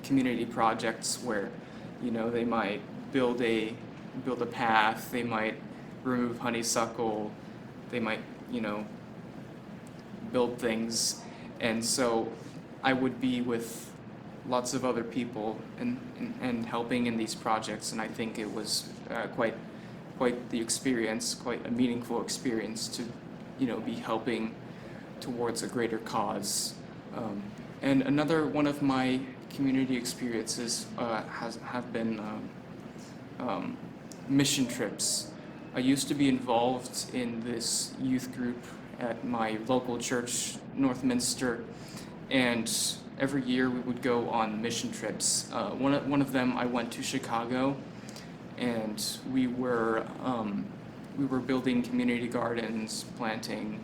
community projects where, you know, they might build a path, they might remove honeysuckle, they might, you know, build things. And so I would be with lots of other people and helping in these projects, and I think it was quite the experience, quite a meaningful experience to, you know, be helping towards a greater cause. And another one of my community experiences have been mission trips. I used to be involved in this youth group at my local church, Northminster, and every year we would go on mission trips. One of them I went to Chicago, and we were building community gardens, planting.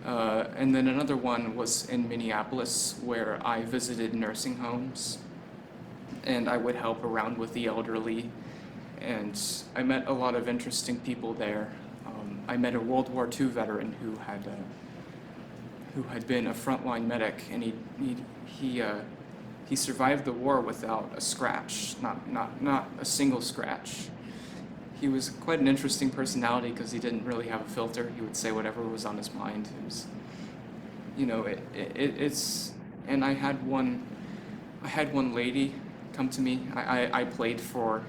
And then another one was in Minneapolis, where I visited nursing homes, and I would help around with the elderly. And I met a lot of interesting people there. I met a World War II veteran who had been a frontline medic, and he survived the war without a scratch, not a single scratch. He was quite an interesting personality because he didn't really have a filter. He would say whatever was on his mind. It was, you know, it's. And I had one lady come to me. I played for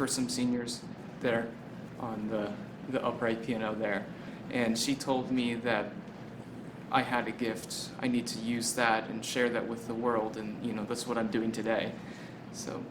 some seniors there on the upright piano there, and she told me that I had a gift. I need to use that and share that with the world, and, you know, that's what I'm doing today. So.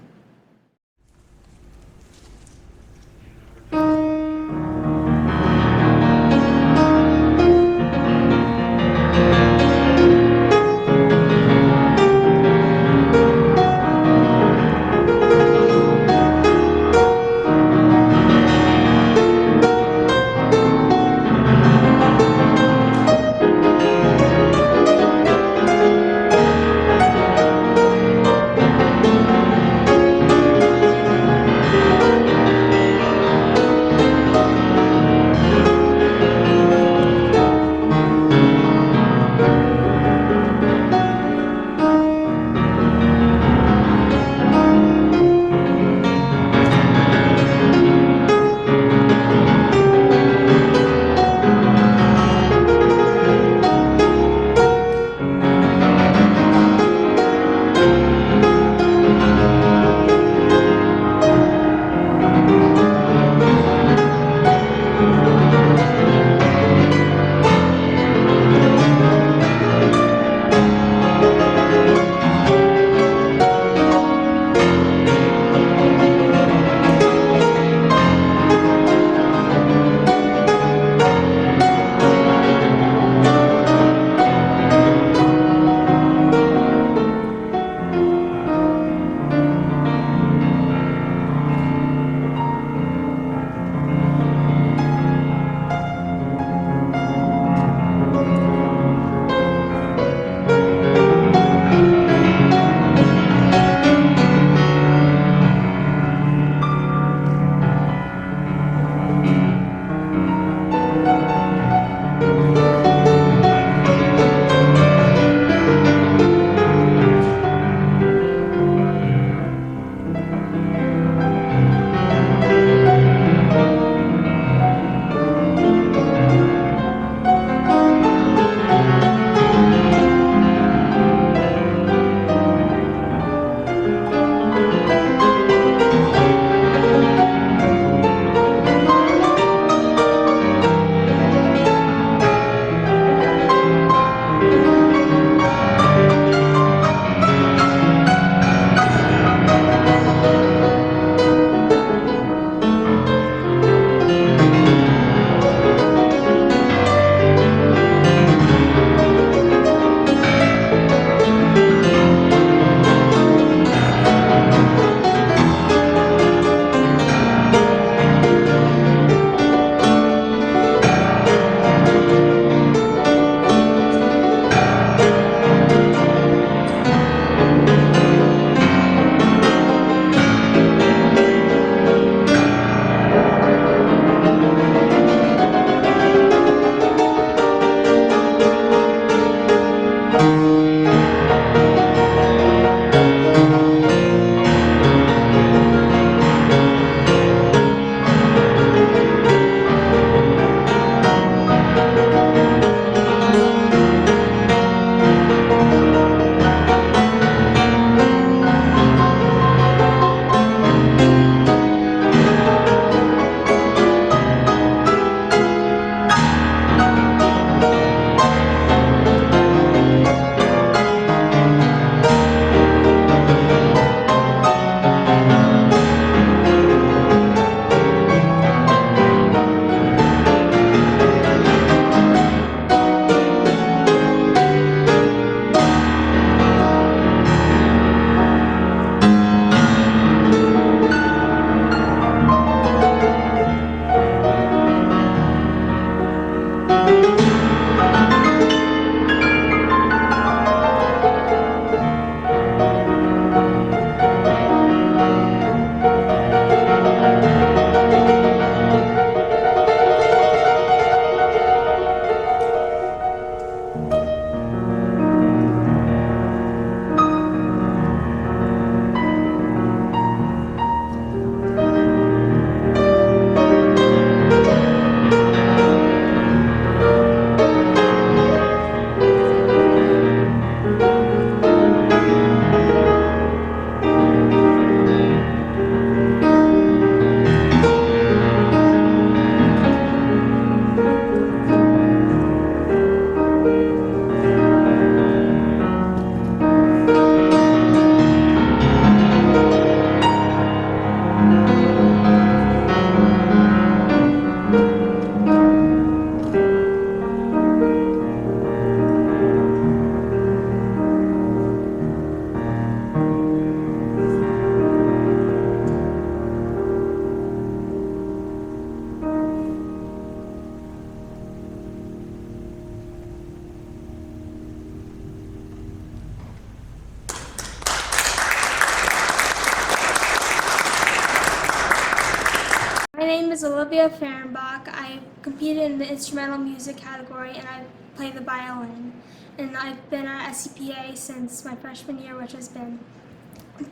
is Olivia Fehrenbach. I competed in the instrumental music category and I play the violin. And I've been at SCPA since my freshman year, which has been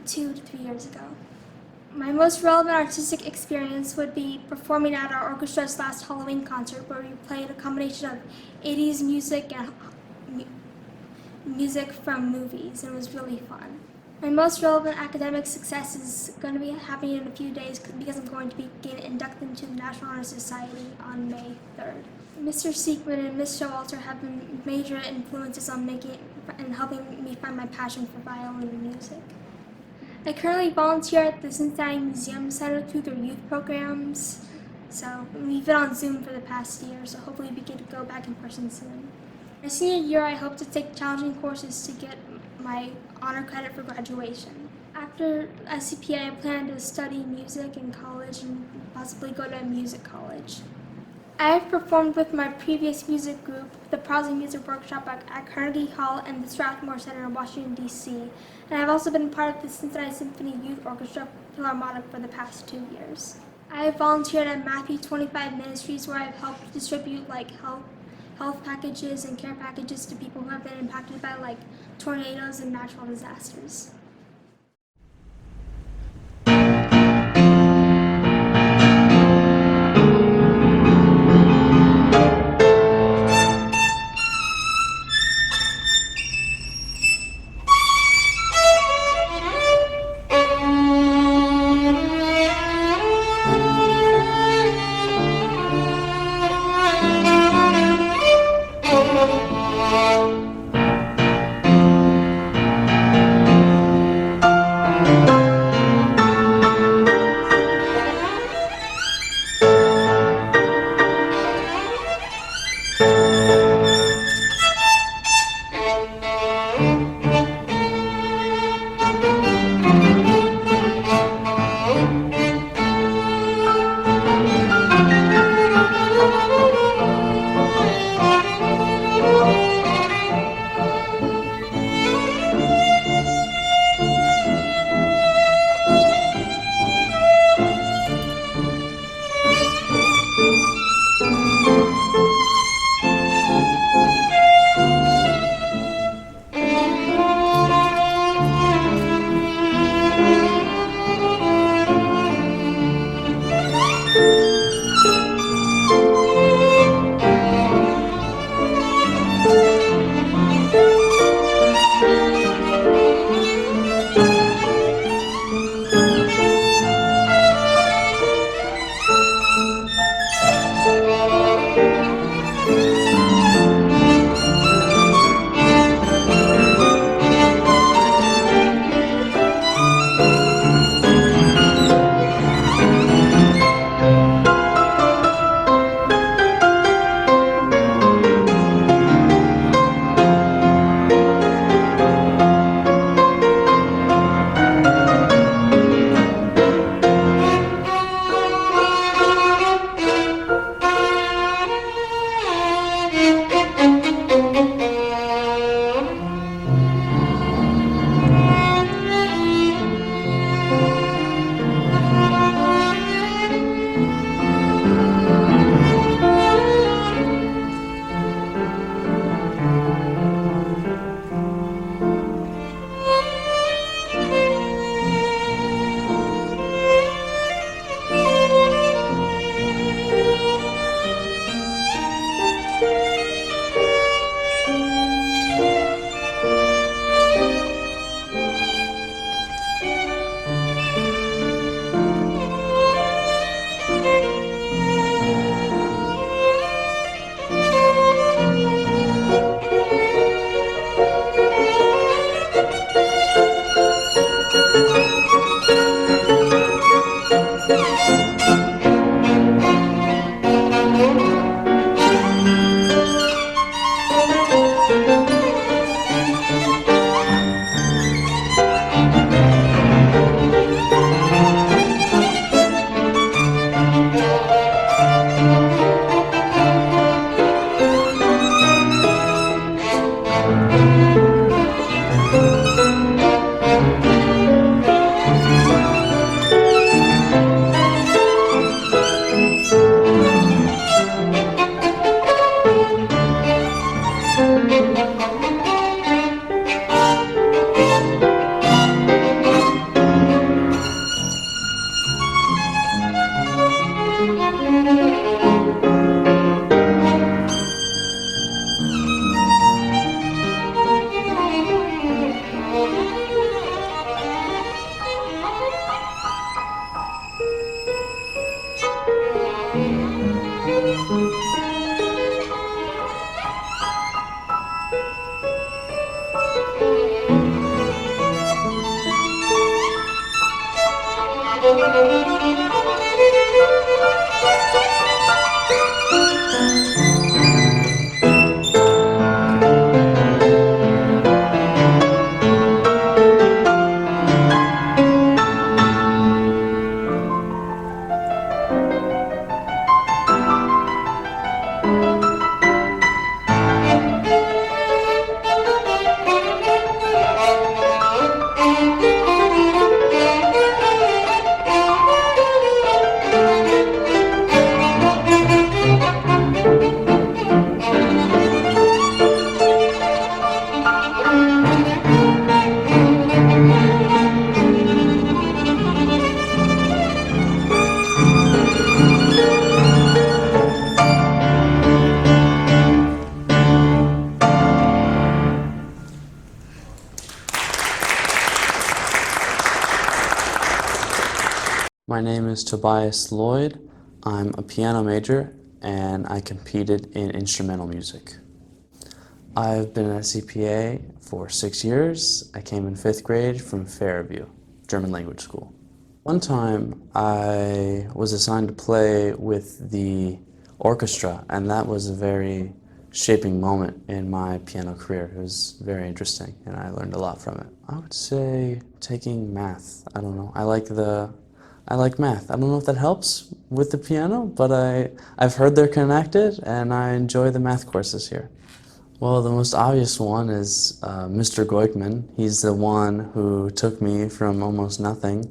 2 to 3 years ago. My most relevant artistic experience would be performing at our orchestra's last Halloween concert, where we played a combination of 80s music and music from movies, and it was really fun. My most relevant academic success is going to be happening in a few days because I'm going to be getting inducted into the National Honor Society on May 3rd. Mr. Seekman and Ms. Showalter have been major influences on making and helping me find my passion for violin and music. I currently volunteer at the Cincinnati Museum Center through their youth programs. So we've been on Zoom for the past year, so hopefully we get to go back in person soon. My senior year, I hope to take challenging courses to get my honor credit for graduation. After SCPA, I plan to study music in college and possibly go to a music college. I have performed with my previous music group, the Prousing Music Workshop at Carnegie Hall and the Strathmore Center in Washington, D.C. And I've also been part of the Cincinnati Symphony Youth Orchestra Philharmonic for the past 2 years. I have volunteered at Matthew 25 Ministries, where I've helped distribute health packages and care packages to people who have been impacted by tornadoes and natural disasters.
My name is Tobias Lloyd. I'm a piano major and I competed in instrumental music. I've been an SCPA for 6 years. I came in 5th grade from Fairview, German language school. One time I was assigned to play with the orchestra, and that was a very shaping moment in my piano career. It was very interesting and I learned a lot from it. I would say taking math. I don't know. I like math. I don't know if that helps with the piano, but I've heard they're connected and I enjoy the math courses here. Well, the most obvious one is Mr. Goikman. He's the one who took me from almost nothing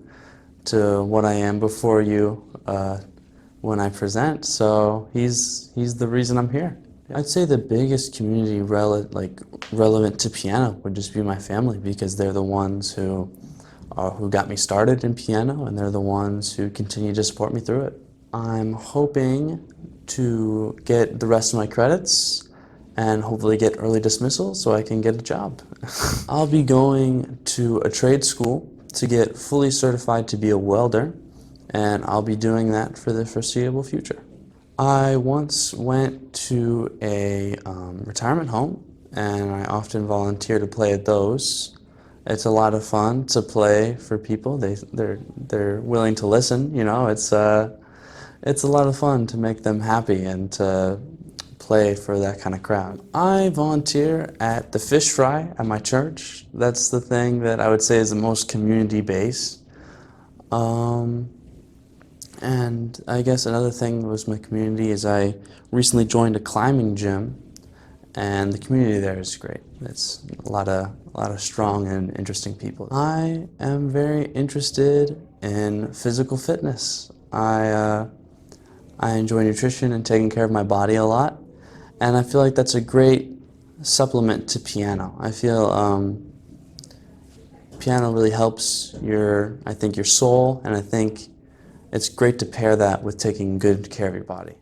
to what I am before you when I present, so he's the reason I'm here. I'd say the biggest community relevant to piano would just be my family, because they're the ones who got me started in piano, and they're the ones who continue to support me through it. I'm hoping to get the rest of my credits and hopefully get early dismissal so I can get a job. I'll be going to a trade school to get fully certified to be a welder, and I'll be doing that for the foreseeable future. I once went to a retirement home, and I often volunteer to play at those. It's a lot of fun to play for people. They're willing to listen. You know, it's a lot of fun to make them happy and to play for that kind of crowd. I volunteer at the fish fry at my church. That's the thing that I would say is the most community-based. And I guess another thing was my community is I recently joined a climbing gym, and the community there is great. It's a lot of strong and interesting people. I am very interested in physical fitness. I enjoy nutrition and taking care of my body a lot, and I feel like that's a great supplement to piano. I feel piano really helps your soul, and I think it's great to pair that with taking good care of your body.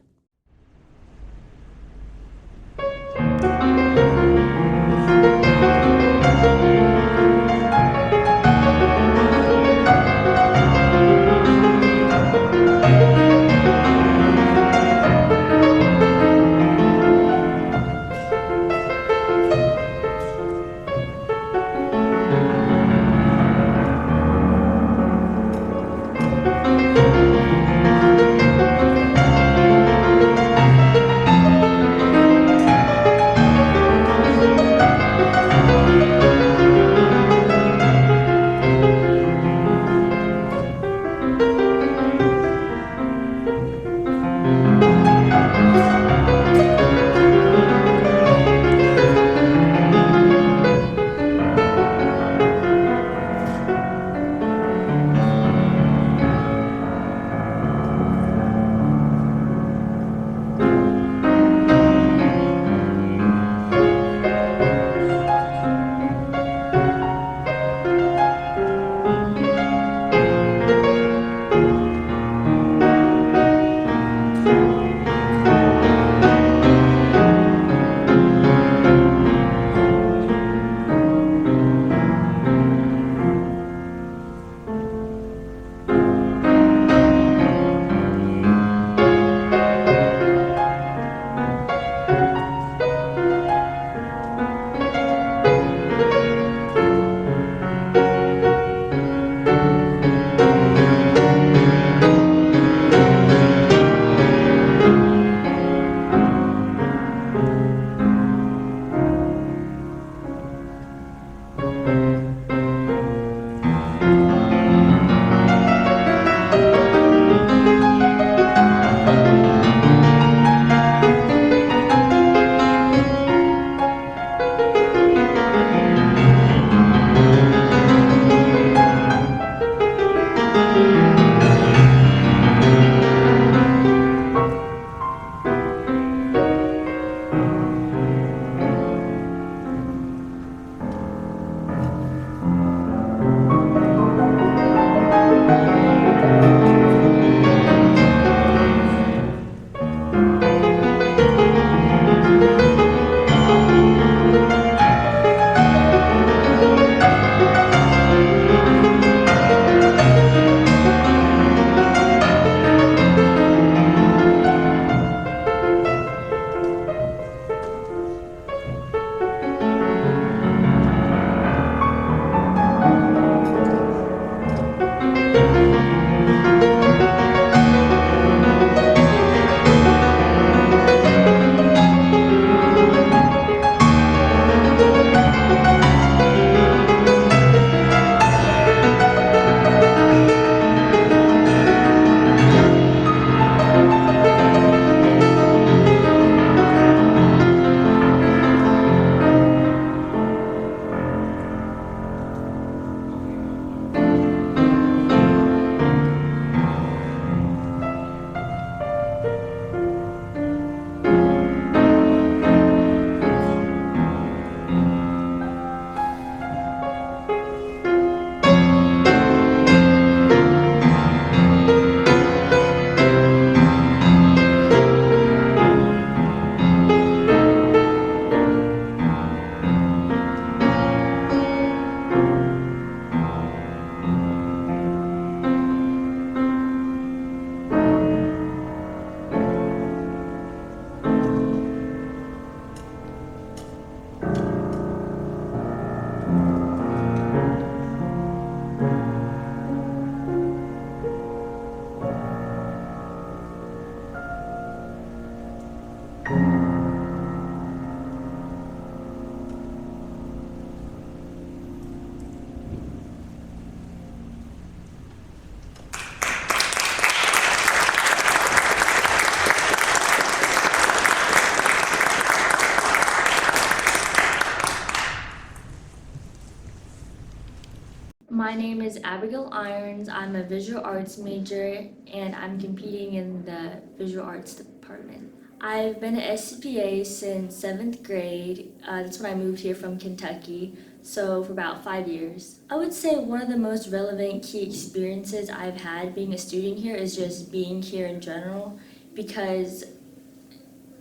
My name is Abigail Irons. I'm a visual arts major and I'm competing in the visual arts department. I've been at SCPA since 7th grade. That's when I moved here from Kentucky, so for about 5 years. I would say one of the most relevant key experiences I've had being a student here is just being here in general, because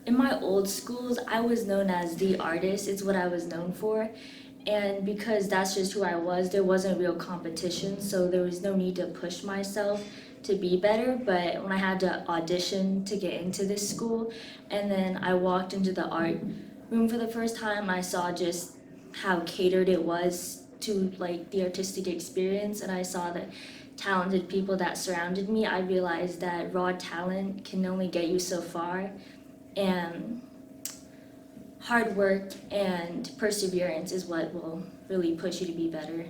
in my old schools, I was known as the artist. It's what I was known for. And because that's just who I was, there wasn't real competition, so there was no need to push myself to be better. But when I had to audition to get into this school, and then I walked into the art room for the first time, I saw just how catered it was to like the artistic experience, and I saw the talented people that surrounded me. I realized that raw talent can only get you so far, and hard work and perseverance is what will really push you to be better.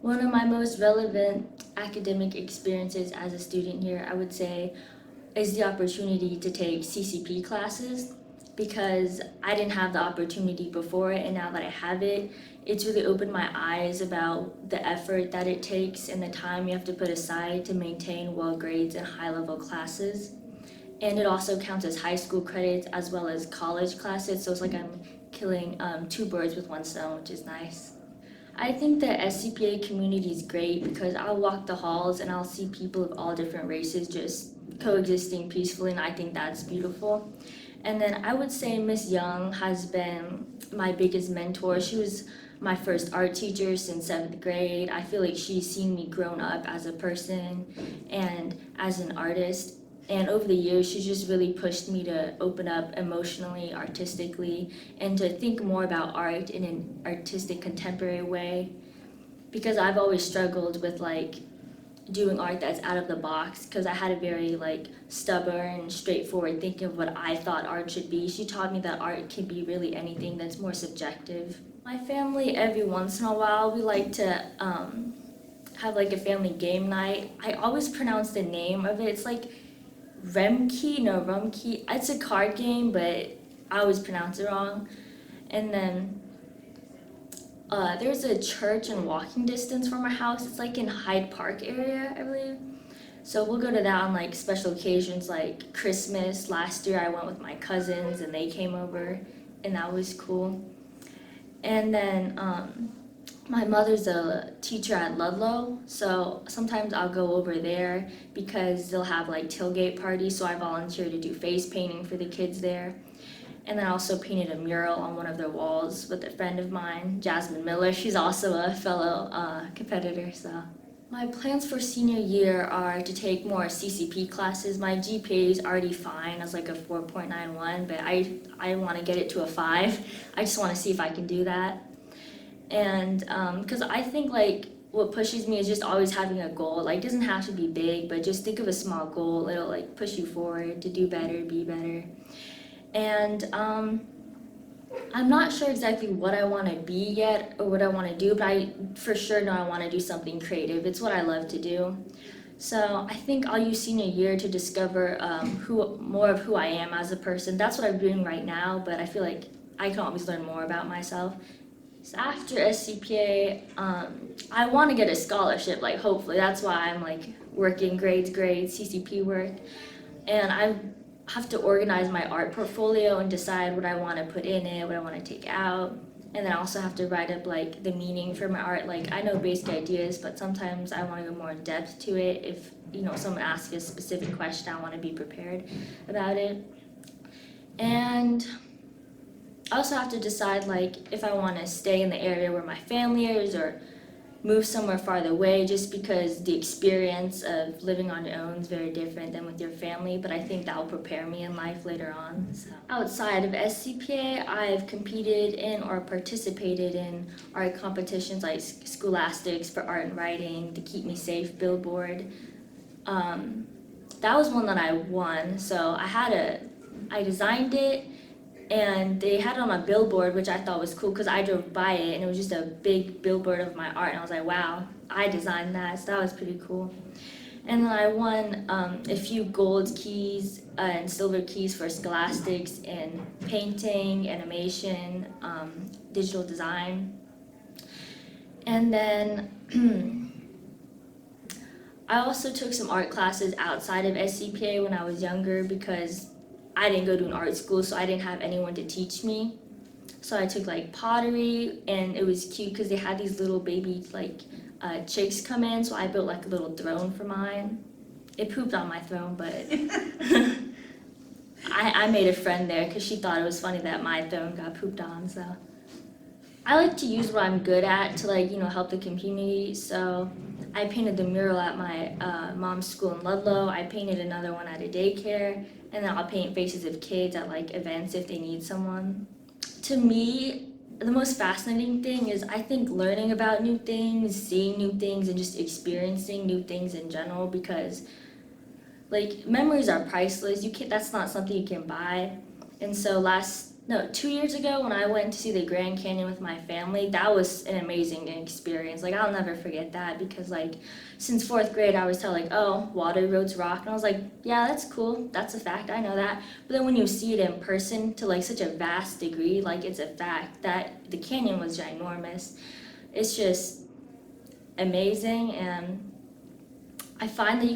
One of my most relevant academic experiences as a student here, I would say, is the opportunity to take CCP classes, because I didn't have the opportunity before, and now that I have it, it's really opened my eyes about the effort that it takes and the time you have to put aside to maintain well grades and high-level classes. And it also counts as high school credits as well as college classes, so it's like I'm killing 2 birds with 1 stone, which is nice. I think the SCPA community is great because I'll walk the halls and I'll see people of all different races just coexisting peacefully, and I think that's beautiful. And then I would say Miss Young has been my biggest mentor. She was my first art teacher since 7th grade. I feel like she's seen me grown up as a person and as an artist. And over the years, she's just really pushed me to open up emotionally, artistically, and to think more about art in an artistic, contemporary way. Because I've always struggled with like doing art that's out of the box, because I had a very like stubborn, straightforward thinking of what I thought art should be. She taught me that art can be really anything that's more subjective. My family, every once in a while, we like to have like a family game night. I always pronounce the name of it. It's like Rumkey. It's a card game, but I always pronounce it wrong. And then there's a church in walking distance from our house. It's like in Hyde Park area, I believe. So we'll go to that on like special occasions like Christmas. Last year I went with my cousins and they came over, and that was cool. And then my mother's a teacher at Ludlow, so sometimes I'll go over there because they'll have like tailgate parties, so I volunteer to do face painting for the kids there. And then I also painted a mural on one of their walls with a friend of mine, Jasmine Miller. She's also a fellow competitor, so. My plans for senior year are to take more CCP classes. My GPA is already fine. I was like a 4.91, but I want to get it to a 5. I just want to see if I can do that. And because I think like what pushes me is just always having a goal. Like, it doesn't have to be big, but just think of a small goal. It'll like push you forward to do better, be better. And I'm not sure exactly what I want to be yet or what I want to do, but I for sure know I want to do something creative. It's what I love to do. So I think I'll use senior year to discover more of who I am as a person. That's what I'm doing right now, but I feel like I can always learn more about myself. So after SCPA, I want to get a scholarship, like hopefully. That's why I'm like working grades, CCP work. And I have to organize my art portfolio and decide what I want to put in it, what I want to take out. And then I also have to write up like the meaning for my art. Like, I know basic ideas, but sometimes I want to go more in depth to it. If someone asks a specific question, I want to be prepared about it. And I also have to decide like if I want to stay in the area where my family is or move somewhere farther away, just because the experience of living on your own is very different than with your family, but I think that will prepare me in life later on. So, outside of SCPA, I've competed in or participated in art competitions like Scholastics for art and writing, the Keep Me Safe billboard. That was one that I won, so I designed it, and they had it on a billboard, which I thought was cool because I drove by it and it was just a big billboard of my art, and I was like, wow, I designed that, so that was pretty cool. And then I won a few gold keys and silver keys for Scholastics in painting, animation, digital design. And then I also took some art classes outside of SCPA when I was younger because I didn't go to an art school, so I didn't have anyone to teach me. So I took like pottery, and it was cute because they had these little baby chicks come in, so I built like a little throne for mine. It pooped on my throne, but I made a friend there because she thought it was funny that my throne got pooped on. So I like to use what I'm good at to help the community. So I painted the mural at my mom's school in Ludlow. I painted another one at a daycare, and then I'll paint faces of kids at like events if they need someone. To me, the most fascinating thing is I think learning about new things, seeing new things, and just experiencing new things in general, because like memories are priceless. That's not something you can buy. And so 2 years ago when I went to see the Grand Canyon with my family, that was an amazing experience. Like I'll never forget that because like since 4th grade I was told like, oh, water roads rock, and I was like, yeah, that's cool, that's a fact, I know that. But then when you see it in person to like such a vast degree, like it's a fact that the canyon was ginormous. It's just amazing, and I find that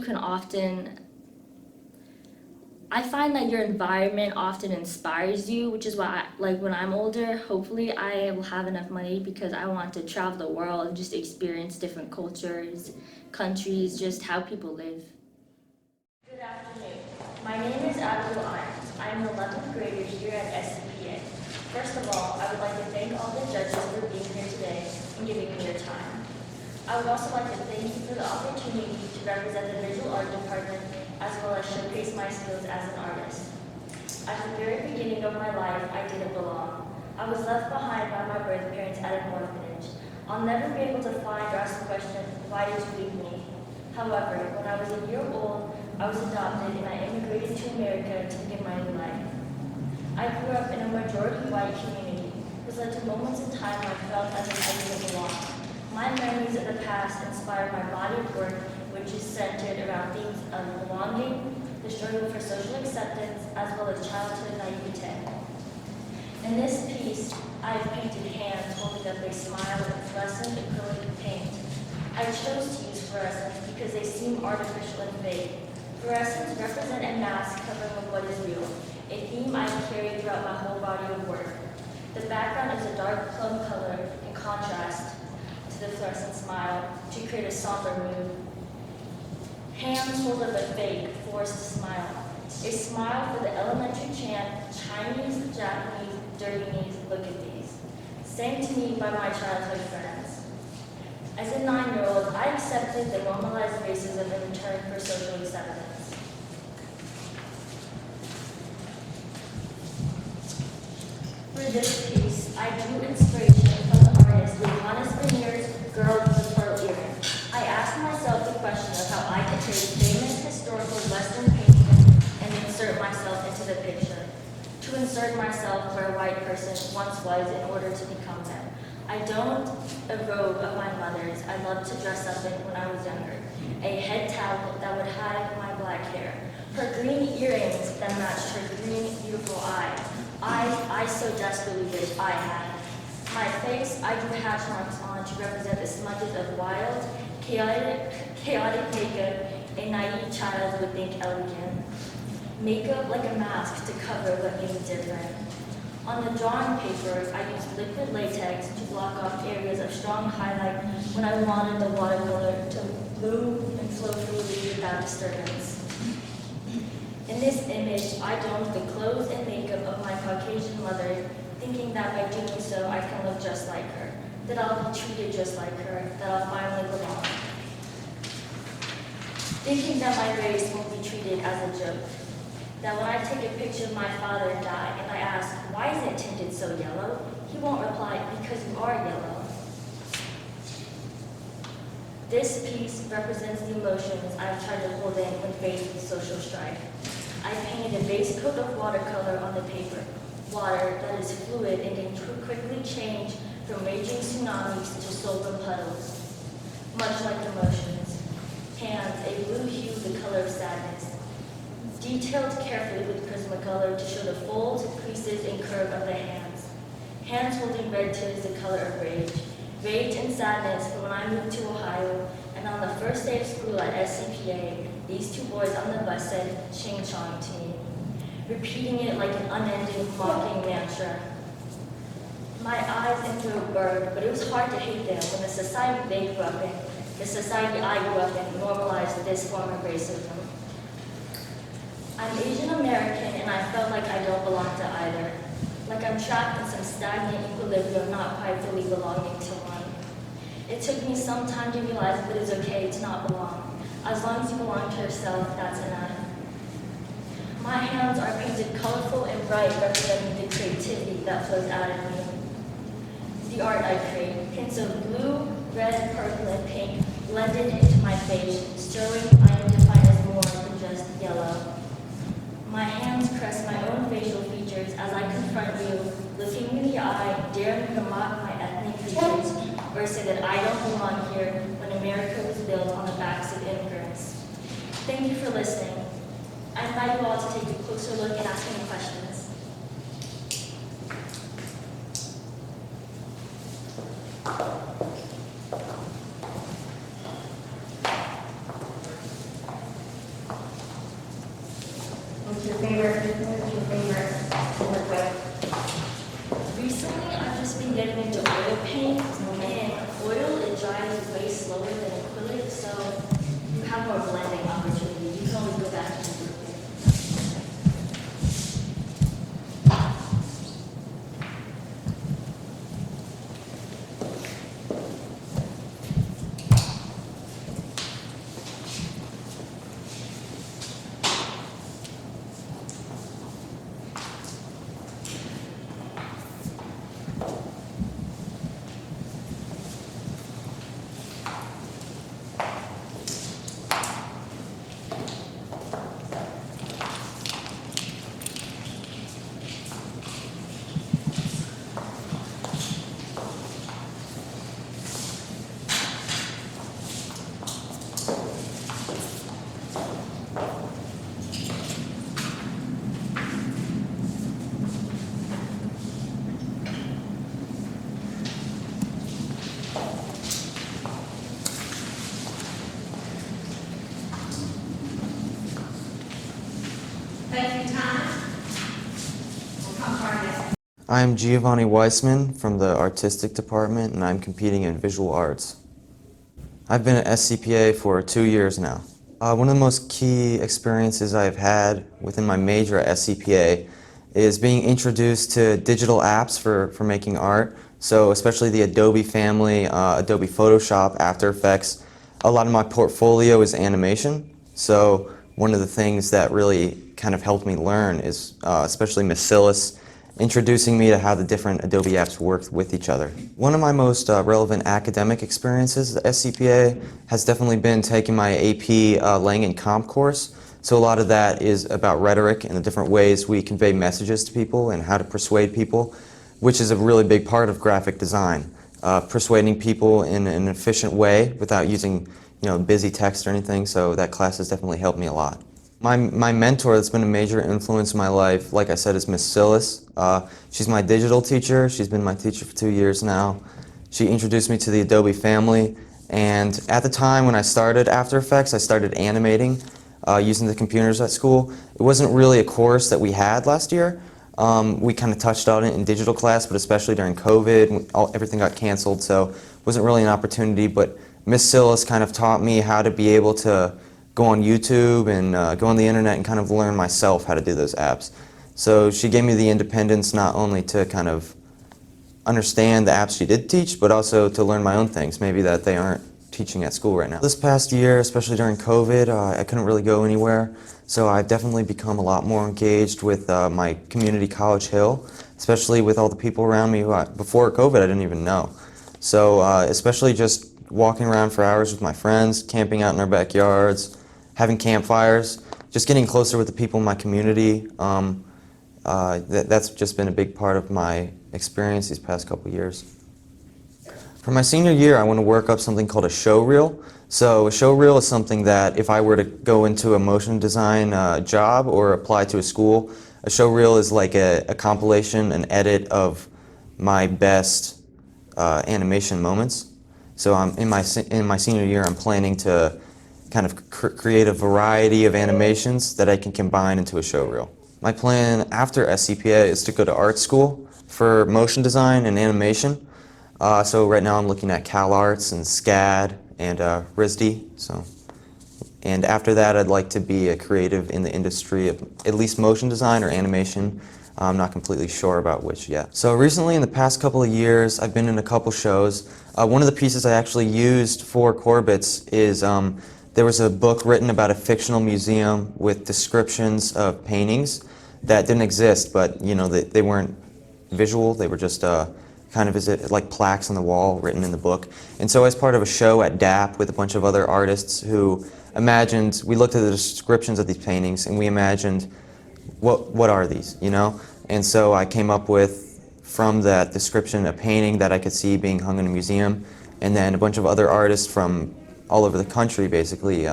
your environment often inspires you, which is why, when I'm older, hopefully I will have enough money because I want to travel the world and just experience different cultures, countries, just how people live. Good afternoon. My name is Abdul Irons. I'm an 11th grader here at SCPA. First of all, I would like to thank all the judges for being here today and giving me their time. I would also like to thank you for the opportunity to represent the visual art department as well as showcase my skills as an artist. At the very beginning of my life, I didn't belong. I was left behind by my birth parents at an orphanage. I'll never be able to find or ask the question, why did you leave me? However, when I was a year old, I was adopted and I immigrated to America to begin my new life. I grew up in a majority white community, which led to moments in time where I felt as if I didn't belong. My memories of the past inspire my body of work, which is centered around themes of belonging, the struggle for social acceptance, as well as childhood naivete. In this piece, I have painted hands holding up a smile with fluorescent acrylic paint. I chose to use fluorescents because they seem artificial and fake. Fluorescents represent a mask covering of what is real, a theme I have carried throughout my whole body of work. The background is a dark plum color in contrast to the fluorescent smile to create a somber mood. Hands hold up a fake, forced smile. A smile for the elementary chant, Chinese, Japanese, dirty knees, look at these. Sang to me by my childhood friends. As a 9-year-old, I accepted the normalized racism in return for social acceptance. For this piece, I drew inspiration from the artist Johannes Vermeer's Girl with the Pearl Earring. I asked myself the question of how I could take famous historical Western paintings and insert myself into the picture. To insert myself where a white person once was in order to become them. I donned a robe of my mother's I loved to dress up in when I was younger. A head towel that would hide my black hair. Her green earrings that matched her green, beautiful eyes. I so desperately wish I had. My face, I drew hatch marks on to represent the smudges of wild, chaotic makeup a naive child would think elegant. Makeup like a mask to cover what made me different. On the drawing paper, I used liquid latex to block off areas of strong highlight when I wanted the watercolor to move and flow freely without disturbance. In this image, I donned the clothes and makeup of my Caucasian mother, thinking that by doing so, I can look just like her, that I'll be treated just like her, that I'll finally belong. Thinking that my race won't be treated as a joke, that when I take a picture of my father die and I ask, why is it tinted so yellow? He won't reply, because you are yellow. This piece represents the emotions I've tried to hold in when faced with social strife. I painted a base coat of watercolor on the paper, water that is fluid and can quickly change from raging tsunamis to sober puddles. Much like emotions. Hands, a blue hue, the color of sadness. Detailed carefully with Prismacolor to show the folds, creases, and curve of the hands. Hands holding red tips, the color of rage. Rage and sadness from when I moved to Ohio and And on the first day of school at SCPA, these two boys on the bus said "Ching Chong" to me, repeating it like an unending, mocking mantra. My eyes and throat burned, but it was hard to hate them when the society they grew up in, the society I grew up in, normalized this form of racism. I'm Asian American, and I felt like I don't belong to either. Like I'm trapped in some stagnant equilibrium, not quite fully belonging to one. It took me some time to realize that it's okay to not belong. As long as you belong to yourself, that's enough. My hands are painted colorful and bright, representing the creativity that flows out of me. The art I create, hints of blue, red, purple, and pink blended into my face, showing I am defined as more than just yellow. My hands caress my own facial features as I confront you, looking me in the eye, daring to mock my ethnic features, or say that I don't belong here when America was built on the backs of immigrants. Thank you for listening. I invite you all to take a closer look and ask any questions.
What's your favorite to work with?
Recently, I've just been getting into oil paint, and oil, it dries way slower than acrylic, so you have more blending opportunity. You can always go back and improve it.
Thank you, Tom. We'll come to our next.
I'm Giovanni Weissman from the Artistic Department, and I'm competing in visual arts. I've been at SCPA for 2 years now. One of the most key experiences I've had within my major at SCPA is being introduced to digital apps for making art. So especially the Adobe family, Adobe Photoshop, After Effects. A lot of my portfolio is animation. So one of the things that really kind of helped me learn is especially Miss Sillis introducing me to how the different Adobe apps work with each other. One of my most relevant academic experiences at SCPA has definitely been taking my AP Lang and Comp course. So a lot of that is about rhetoric and the different ways we convey messages to people and how to persuade people, which is a really big part of graphic design. Persuading people in an efficient way without using busy text or anything, so that class has definitely helped me a lot. My mentor that's been a major influence in my life, like I said, is Miss Sillis. She's my digital teacher. She's been my teacher for 2 years now. She introduced me to the Adobe family, and at the time when I started After Effects, I started animating using the computers at school. It wasn't really a course that we had last year. We kind of touched on it in digital class, but especially during COVID, everything got canceled, so it wasn't really an opportunity. But Miss Sillis kind of taught me how to be able to go on YouTube and go on the internet and kind of learn myself how to do those apps. So she gave me the independence not only to kind of understand the apps she did teach, but also to learn my own things, maybe that they aren't teaching at school right now. This past year, especially during COVID, I couldn't really go anywhere, so I've definitely become a lot more engaged with my community College Hill, especially with all the people around me who before COVID I didn't even know. So especially just walking around for hours with my friends, camping out in our backyards, having campfires, just getting closer with the people in my community. That's just been a big part of my experience these past couple years. For my senior year, I want to work up something called a show reel. So a show reel is something that if I were to go into a motion design job or apply to a school, a show reel is like a compilation, an edit of my best animation moments.
So in my senior year, I'm planning to kind of create a variety of animations that I can combine into a show reel. My plan after SCPA is to go to art school for motion design and animation. So right now I'm looking at CalArts and SCAD and RISD. And after that, I'd like to be a creative in the industry of at least motion design or animation. I'm not completely sure about which yet. So recently, in the past couple of years, I've been in a couple shows. One of the pieces I actually used for Corbett's is there was a book written about a fictional museum with descriptions of paintings that didn't exist, but they weren't visual. They were just kind of like plaques on the wall written in the book. And so as part of a show at DAP with a bunch of other artists who we looked at the descriptions of these paintings and we imagined, what are these, And so I came up with, from that description, a painting that I could see being hung in a museum, and then a bunch of other artists from all over the country basically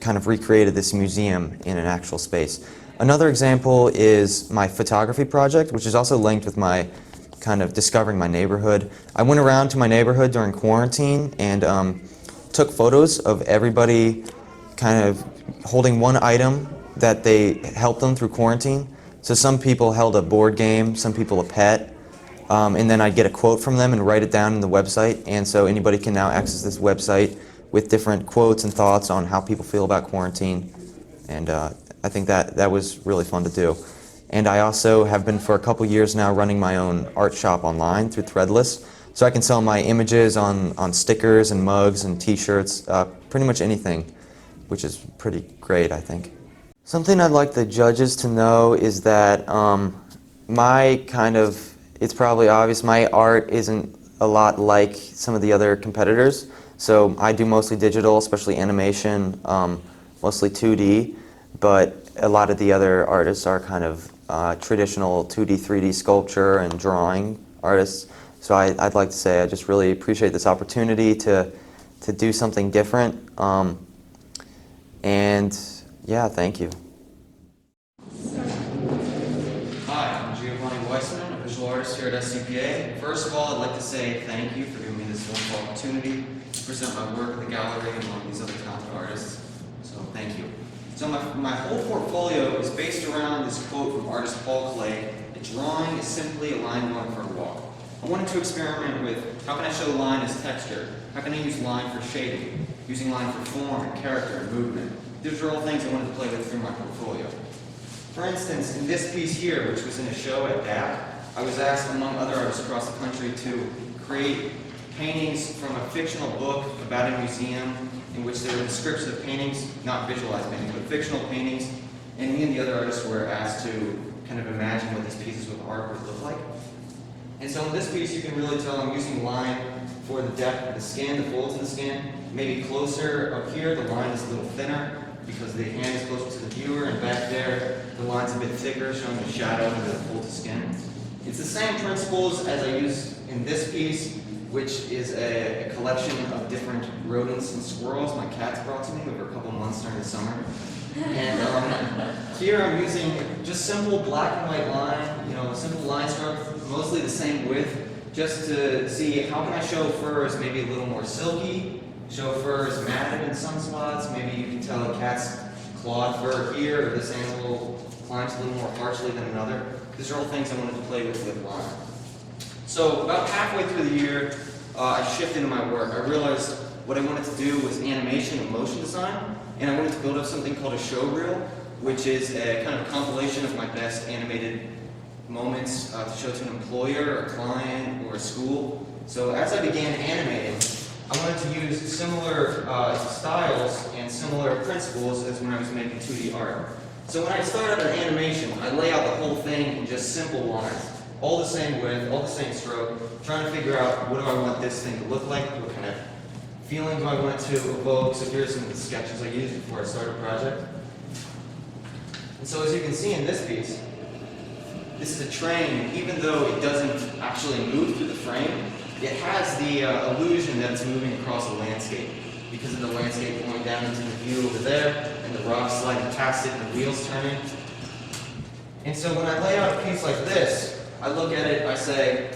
kind of recreated this museum in an actual space. Another example is my photography project, which is also linked with my kind of discovering my neighborhood. I went around to my neighborhood during quarantine and took photos of everybody kind of holding one item that they helped them through quarantine. So some people held a board game, some people a pet, and then I'd get a quote from them and write it down in the website. And so anybody can now access this website with different quotes and thoughts on how people feel about quarantine. And I think that was really fun to do. And I also have been for a couple years now running my own art shop online through Threadless. So I can sell my images on stickers and mugs and t-shirts, pretty much anything, which is pretty great, I think. Something I'd like the judges to know is that it's probably obvious, my art isn't a lot like some of the other competitors. So I do mostly digital, especially animation, mostly 2D, but a lot of the other artists are kind of traditional 2D, 3D sculpture and drawing artists. So I'd like to say I just really appreciate this opportunity to do something different. And yeah, thank you.
Hi, I'm Giovanni Weissman, a visual artist here at SCPA. First of all, I'd like to say thank you for giving me this wonderful opportunity to present my work at the gallery among these other talented artists. So thank you. So my whole portfolio is based around this quote from artist Paul Klee: "A drawing is simply a line going for a walk." I wanted to experiment with how can I show line as texture? How can I use line for shading? Using line for form and character and movement. These are all things I wanted to play with through my portfolio. For instance, in this piece here, which was in a show at DAP, I was asked, among other artists across the country, to create paintings from a fictional book about a museum in which there were descriptions of paintings, not visualized paintings, but fictional paintings, and me and the other artists were asked to kind of imagine what these pieces of art would look like. And so in this piece, you can really tell I'm using line for the depth of the skin, the folds in the skin. Maybe closer up here, the line is a little thinner because the hand is closer to the viewer, and back there, the line's a bit thicker, showing the shadow and the folds of skin. It's the same principles as I use in this piece, which is a collection of different rodents and squirrels my cats brought to me over a couple months during the summer. And here I'm using just simple black and white line, simple line stroke, mostly the same width, just to see how can I show furs maybe a little more silky, show furs matted in some spots, maybe you can tell a cat's clawed fur here, or this animal climbs a little more harshly than another. These are all things I wanted to play with line. So about halfway through the year, I shifted into my work. I realized what I wanted to do was animation and motion design, and I wanted to build up something called a show reel, which is a kind of compilation of my best animated moments to show to an employer, a client, or a school. So as I began animating, I wanted to use similar styles and similar principles as when I was making 2D art. So when I start out an animation, I lay out the whole thing in just simple lines. All the same width, all the same stroke, trying to figure out what do I want this thing to look like, what kind of feeling do I want to evoke. So here's some of the sketches I used before I started a project. And so as you can see in this piece, this is a train, even though it doesn't actually move through the frame, it has the illusion that it's moving across a landscape because of the landscape going down into the view over there, and the rocks sliding past it, and the wheels turning. And so when I lay out a piece like this, I look at it, I say,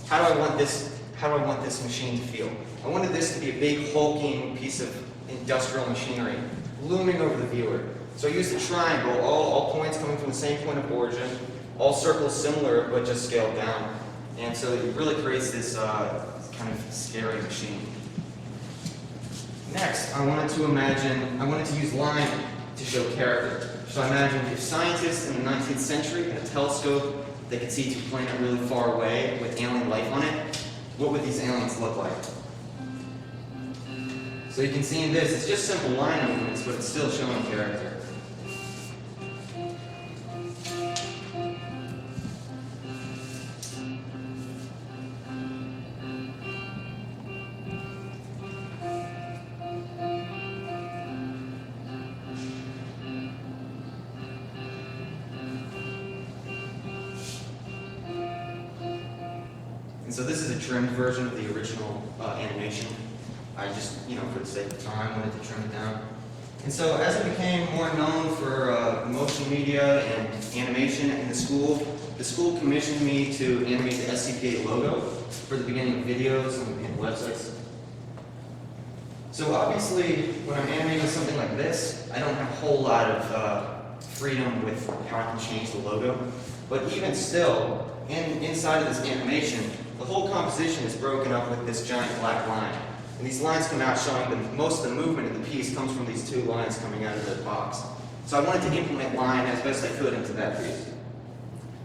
how do I want this
how do I want this machine to feel? I wanted this to be a big hulking piece of industrial machinery looming over the viewer. So I used a triangle, all points coming from the same point of origin, all circles similar but just scaled down. And so it really creates this kind of scary machine. Next, I wanted to use line to show character. So I imagined if scientists in the 19th century had a telescope they could see to a planet really far away with alien life on it, what would these aliens look like? So you can see in this, it's just simple line movements, but it's still showing character. And so this is a trimmed version of the original animation. I just, for the sake of time, wanted to trim it down. And so as it became more known for motion media and animation in the school commissioned me to animate the SCPA logo for the beginning of videos and websites. So obviously, when I'm animating something like this, I don't have a whole lot of freedom with how I can change the logo. But even still, inside of this animation, the whole composition is broken up with this giant black line. And these lines come out showing that most of the movement of the piece comes from these two lines coming out of the box. So I wanted to implement line as best I could into that piece.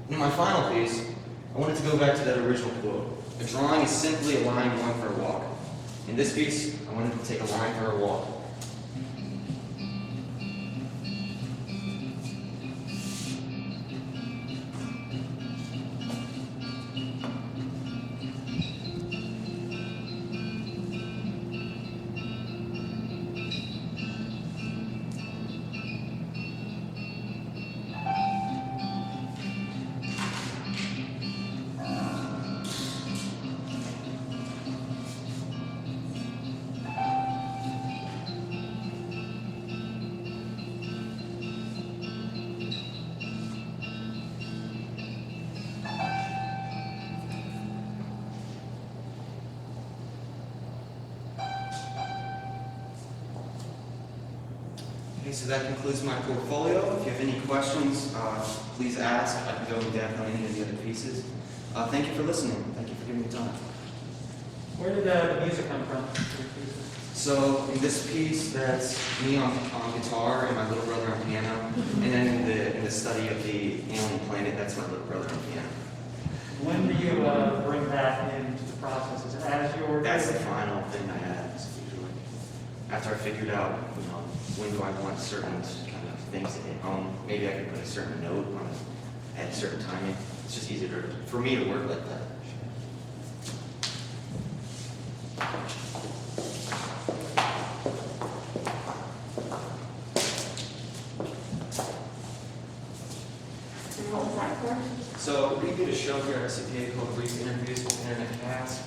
In my final piece, I wanted to go back to that original quote. A drawing is simply a line going for a walk. In this piece, I wanted to take a line for a walk. Okay, so that concludes my portfolio. If you have any questions, please ask. I can go in depth on any of the other pieces. Thank you for listening. Thank you for giving me time.
Where did the music come from?
So in this piece, that's me on guitar and my little brother on piano. And then in the study of the alien planet, that's my little brother on piano.
When do you bring that into the process? Is it as you're...
That's the final thing I add, usually. After I figured out, when do I want certain kind of things to hit home, maybe I could put a certain note on it at a certain timing. It's just easier for me to work like that.
And what was that for?
So we did a show here at SCPA called Brief Interviews with Internet Cats.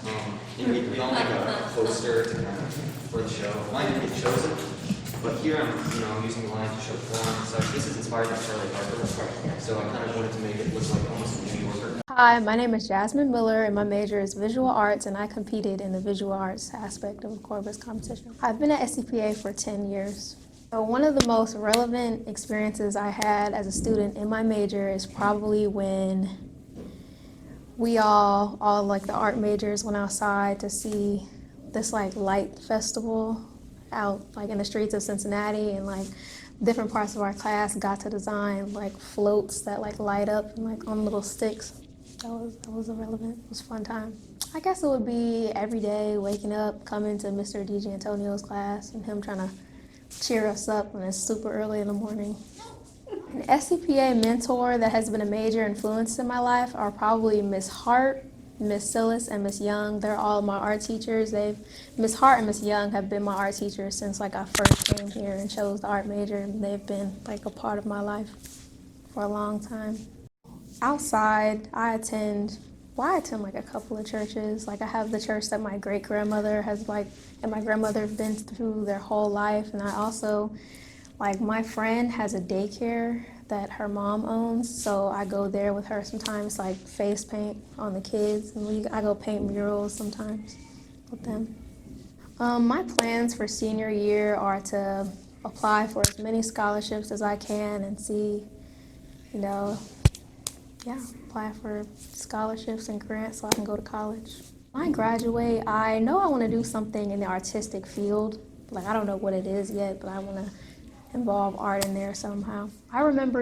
And we all make a poster to kind of for the show. Mine didn't get chosen, but here I'm using the line to show form and such. This is inspired by Charlie Harper, so I kind of wanted to make it look like almost a New Yorker.
Hi, my name is Jasmine Miller, and my major is visual arts, and I competed in the visual arts aspect of the Corbett's competition. I've been at SCPA for 10 years. So one of the most relevant experiences I had as a student in my major is probably when we all like the art majors went outside to see this like light festival out like in the streets of Cincinnati, and like different parts of our class got to design like floats that like light up and like on little sticks. That was irrelevant. It was a fun time. I guess it would be every day waking up, coming to Mr. DJ Antonio's class and him trying to cheer us up when it's super early in the morning. An SCPA mentor that has been a major influence in my life are probably Miss Hart, Miss Sillis, and Miss Young. They're all my art teachers. Miss Hart and Miss Young have been my art teachers since like I first came here and chose the art major, and they've been like a part of my life for a long time. Outside, I attend like a couple of churches. Like I have the church that my great-grandmother and my grandmother have been through their whole life. And I also, like my friend has a daycare that her mom owns, so I go there with her sometimes, like face paint on the kids, and I go paint murals sometimes with them. My plans for senior year are to apply for as many scholarships as I can and see, apply for scholarships and grants so I can go to college. When I graduate, I know I want to do something in the artistic field. Like, I don't know what it is yet, but I want to involve art in there somehow. I remember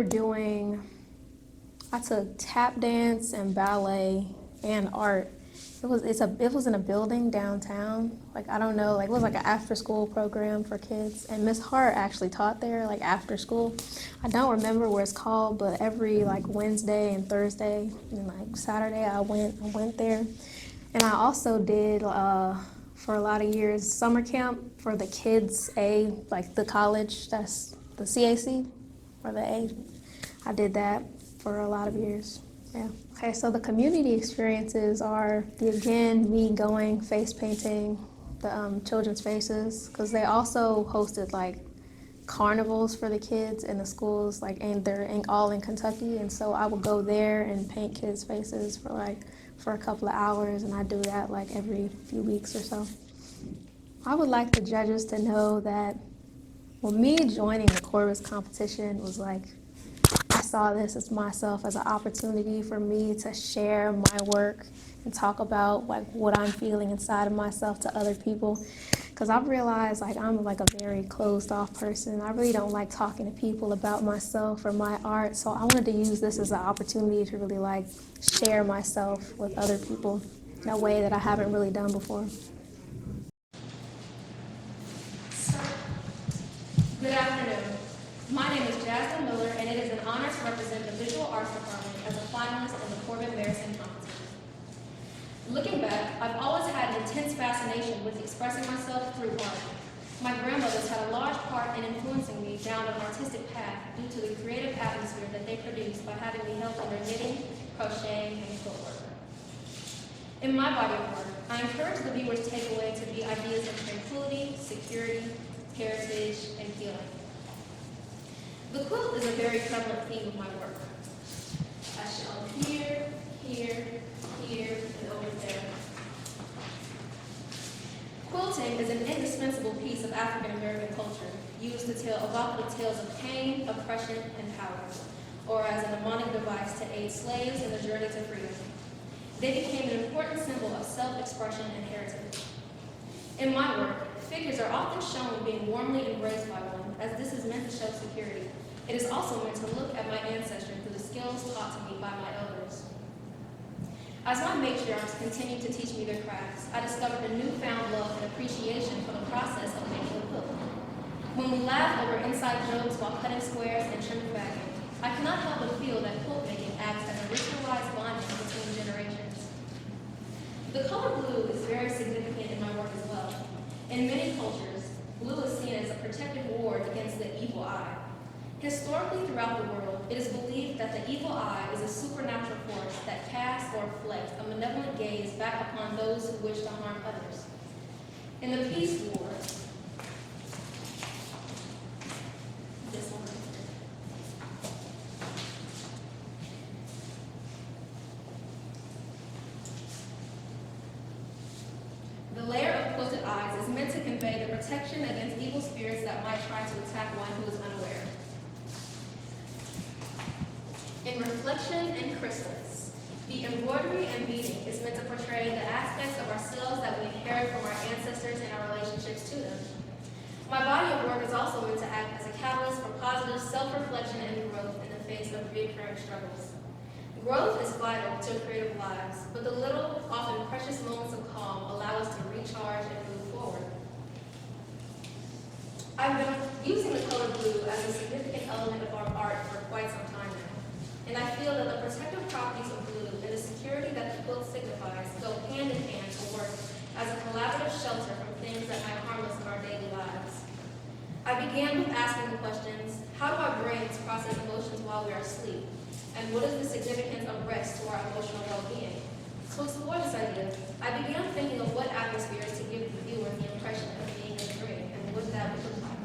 I took tap dance and ballet and art. It was in a building downtown. Like, I don't know, like it was like an after school program for kids. And Miss Hart actually taught there, like after school. I don't remember what it's called, but every like Wednesday and Thursday and like Saturday I went there. And I also did for a lot of years summer camp for the kids like the college, that's the CAC or the A. I did that for a lot of years. Yeah. Okay, so the community experiences are me going face painting the children's faces, because they also hosted like carnivals for the kids in the schools, and they're all in Kentucky, and so I would go there and paint kids' faces for a couple of hours, and I do that like every few weeks or so. I would like the judges to know that me joining the Corbett competition was like, I saw this as myself as an opportunity for me to share my work and talk about like what I'm feeling inside of myself to other people. Because I've realized I'm like a very closed off person. I really don't like talking to people about myself or my art. So I wanted to use this as an opportunity to really share myself with other people in a way that I haven't really done before.
Good afternoon. My name is Jasmine Miller, and it is an honor to represent the Visual Arts Department as a finalist in the Corbett Mayerson competition. Looking back, I've always had an intense fascination with expressing myself through art. My grandmothers had a large part in influencing me down an artistic path due to the creative atmosphere that they produced by having me help in their knitting, crocheting, and footwork. In my body of work, I encourage the viewer's takeaway to be ideas of tranquility, security, heritage, and healing. The quilt is a very prevalent theme of my work. I show here, and over there. Quilting is an indispensable piece of African American culture, used to tell evocative tales of pain, oppression, and power, or as a mnemonic device to aid slaves in the journey to freedom. They became an important symbol of self-expression and heritage. In my work, figures are often shown being warmly embraced by one, as this is meant to show security. It is also meant to look at my ancestry through the skills taught to me by my elders. As my matriarchs continued to teach me their crafts, I discovered a newfound love and appreciation for the process of making a quilt. When we laugh over inside jokes while cutting squares and trim fagging, I cannot help but feel that quilt making acts as a ritualized bonding between generations. The color blue is very significant in my work as well. In many cultures, blue is seen as a protective ward against the evil eye. Historically, throughout the world, it is believed that the evil eye is a supernatural force that casts or reflects a malevolent gaze back upon those who wish to harm others. In the Peace War, the layer of quilted eyes is meant to convey the protection against evil spirits that might try to attack one who is unaware. In Reflection and Chrysalis, the embroidery and beading is meant to portray the aspects of ourselves that we inherit from our ancestors and our relationships to them. My body of work is also meant to act as a catalyst for positive self-reflection and growth in the face of recurring struggles. Growth is vital to creative lives, but the little, often precious moments of calm allow us to recharge and move forward. I've been using the color blue as a significant element of our art for quite some time now. And I feel that the protective properties of blue and the security that the quilt signifies go hand in hand to work as a collaborative shelter from things that might harm us in our daily lives. I began with asking the questions, how do our brains process emotions while we are asleep? And what is the significance of rest to our emotional well-being? To explore this idea, I began thinking of what atmospheres to give the viewer the impression of being in a dream and what that would look like.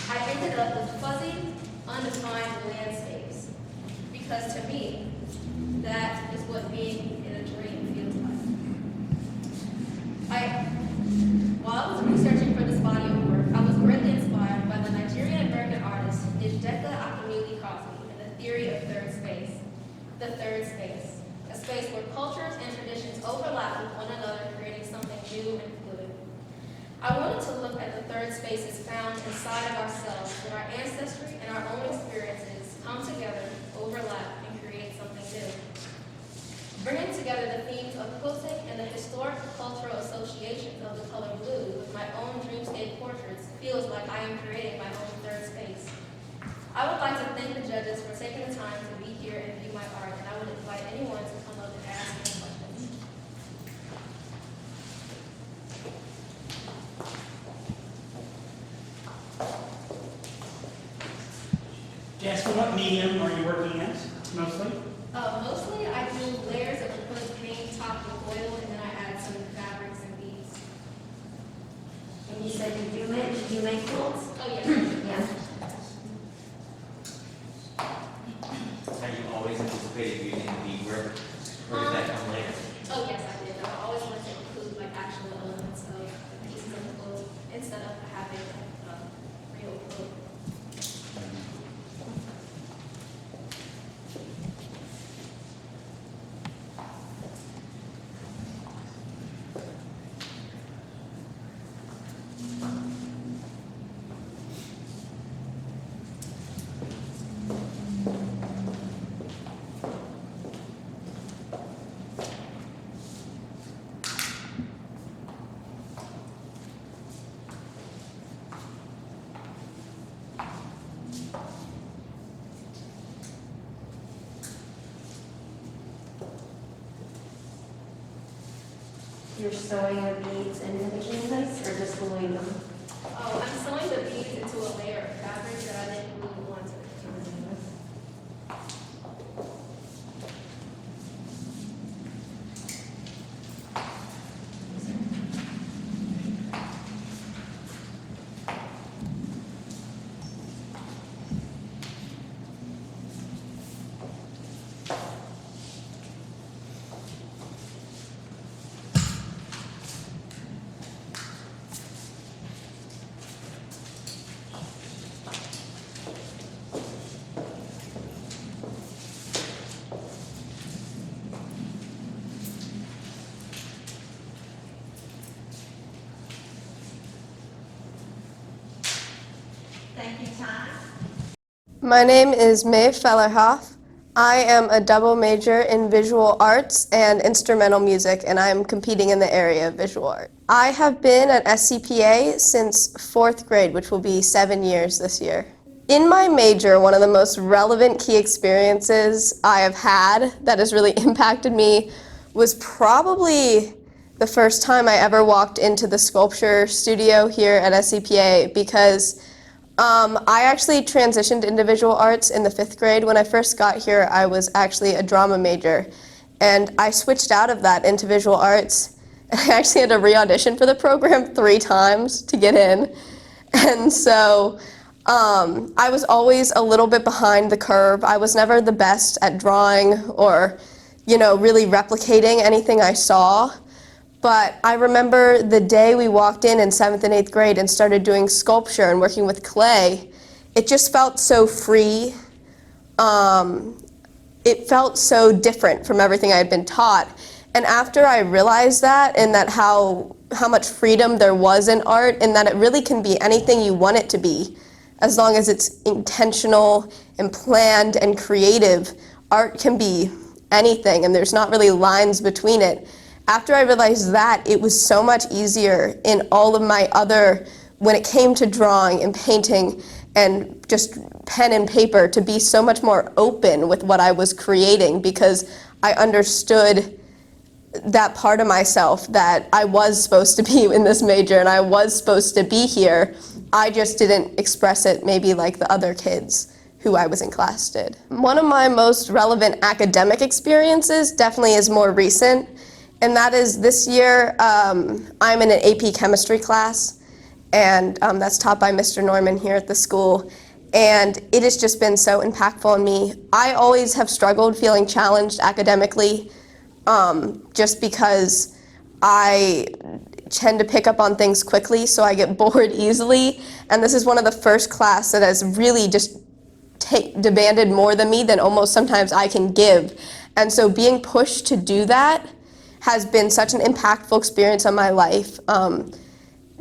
I ended up with fuzzy, undefined landscapes. Because to me, that is what being in a dream feels like. While I was researching for this body of work, I was greatly inspired by the Nigerian-American artist Njideka Akinwumi Cosby and the theory of third space. The third space, a space where cultures and traditions overlap with one another, creating something new and fluid. I wanted to look at the third spaces found inside of ourselves, where our ancestry and our own experiences come together, overlap, and create something new. Bringing together the themes of quilting and the historic cultural associations of the color blue with my own dreamscape portraits feels like I am creating my own third space. I would like to thank the judges for taking the time to be here and view my art, and I would invite anyone to come up and ask me questions.
Jasmine, what medium are you working at mostly?
Mostly I do layers of acrylic paint topped with oil, and then I add some fabrics and beads.
And you said you do make quilts?
Oh, yes.
Yeah.
Have you always anticipated using beadwork, or did that come later?
Oh, yes, I did. I always wanted to include like actual elements of pieces of the quilt instead of having real quilt.
You're sewing the beads individually in this, or just gluing them?
Oh, I'm sewing the beads into a layer of fabric that I didn't glue onto it.
Thank you, time.
My name is Maeve Fellerhoff. I am a double major in visual arts and instrumental music, and I am competing in the area of visual art. I have been at SCPA since 4th grade, which will be 7 years this year. In my major, one of the most relevant key experiences I have had that has really impacted me was probably the first time I ever walked into the sculpture studio here at SCPA, because I actually transitioned into visual arts in the 5th grade. When I first got here, I was actually a drama major, and I switched out of that into visual arts. I actually had to re-audition for the program 3 times to get in, and so I was always a little bit behind the curve. I was never the best at drawing or, really replicating anything I saw. But I remember the day we walked in 7th and 8th grade and started doing sculpture and working with clay. It just felt so free. It felt so different from everything I had been taught. And after I realized that, and that how much freedom there was in art, and that it really can be anything you want it to be, as long as it's intentional and planned and creative, art can be anything, and there's not really lines between it. After I realized that, it was so much easier in all of my other, when it came to drawing and painting and just pen and paper, to be so much more open with what I was creating, because I understood that part of myself that I was supposed to be in this major and I was supposed to be here. I just didn't express it maybe like the other kids who I was in class did. One of my most relevant academic experiences definitely is more recent, and that is this year I'm in an AP chemistry class, and that's taught by Mr. Norman here at the school. and it has just been so impactful on me. I always have struggled feeling challenged academically, just because I tend to pick up on things quickly, so I get bored easily. And this is one of the first class that has really just demanded more than me than almost sometimes I can give. And so being pushed to do that has been such an impactful experience on my life.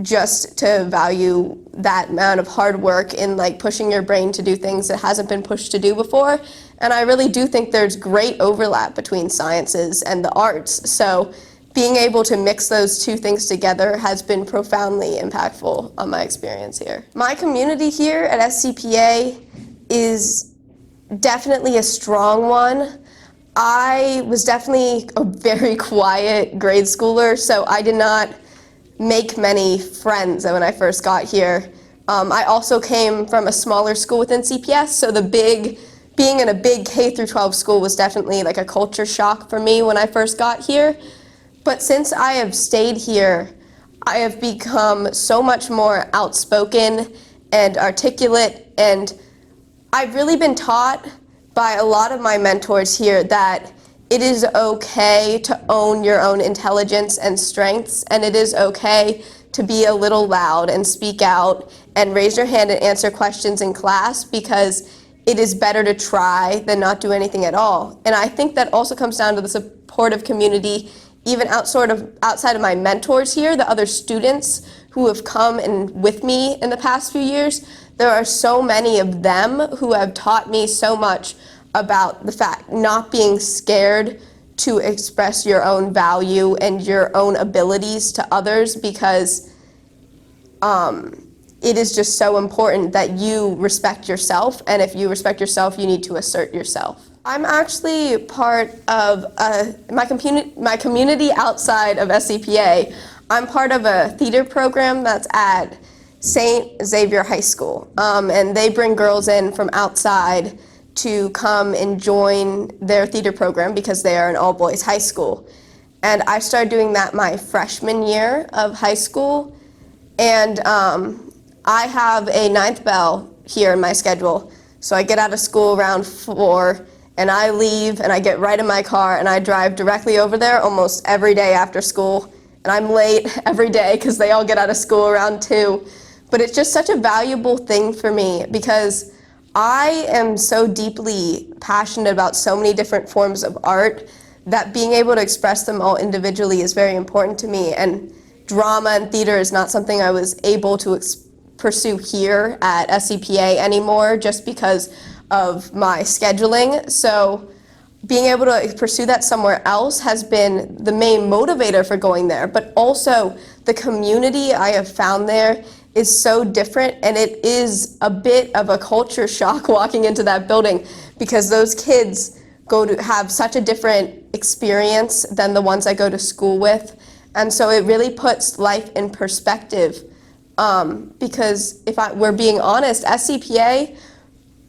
Just to value that amount of hard work in like pushing your brain to do things that hasn't been pushed to do before. And I really do think there's great overlap between sciences and the arts. So being able to mix those two things together has been profoundly impactful on my experience here. My community here at SCPA is definitely a strong one. I was definitely a very quiet grade schooler, so I did not make many friends when I first got here. I also came from a smaller school within CPS, so being in a big K through 12 school was definitely like a culture shock for me when I first got here. But since I have stayed here, I have become so much more outspoken and articulate, and I've really been taught by a lot of my mentors here that it is okay to own your own intelligence and strengths, and it is okay to be a little loud and speak out and raise your hand and answer questions in class, because it is better to try than not do anything at all. And I think that also comes down to the supportive community, even outside of my mentors here, the other students who have come and with me in the past few years. There are so many of them who have taught me so much about the fact not being scared to express your own value and your own abilities to others, because it is just so important that you respect yourself, and if you respect yourself, you need to assert yourself. I'm actually part of my community outside of SCPA. I'm part of a theater program that's at St. Xavier High School, and they bring girls in from outside to come and join their theater program because they are an all-boys high school. And I started doing that my freshman year of high school, and I have a 9th bell here in my schedule. So I get out of school around 4, and I leave, and I get right in my car, and I drive directly over there almost every day after school. And I'm late every day because they all get out of school around 2. But it's just such a valuable thing for me, because I am so deeply passionate about so many different forms of art that being able to express them all individually is very important to me. And drama and theater is not something I was able to pursue here at SCPA anymore, just because of my scheduling. So being able to pursue that somewhere else has been the main motivator for going there. But also the community I have found there is so different, and it is a bit of a culture shock walking into that building, because those kids go to have such a different experience than the ones I go to school with. And so it really puts life in perspective, because if we're being honest, SCPA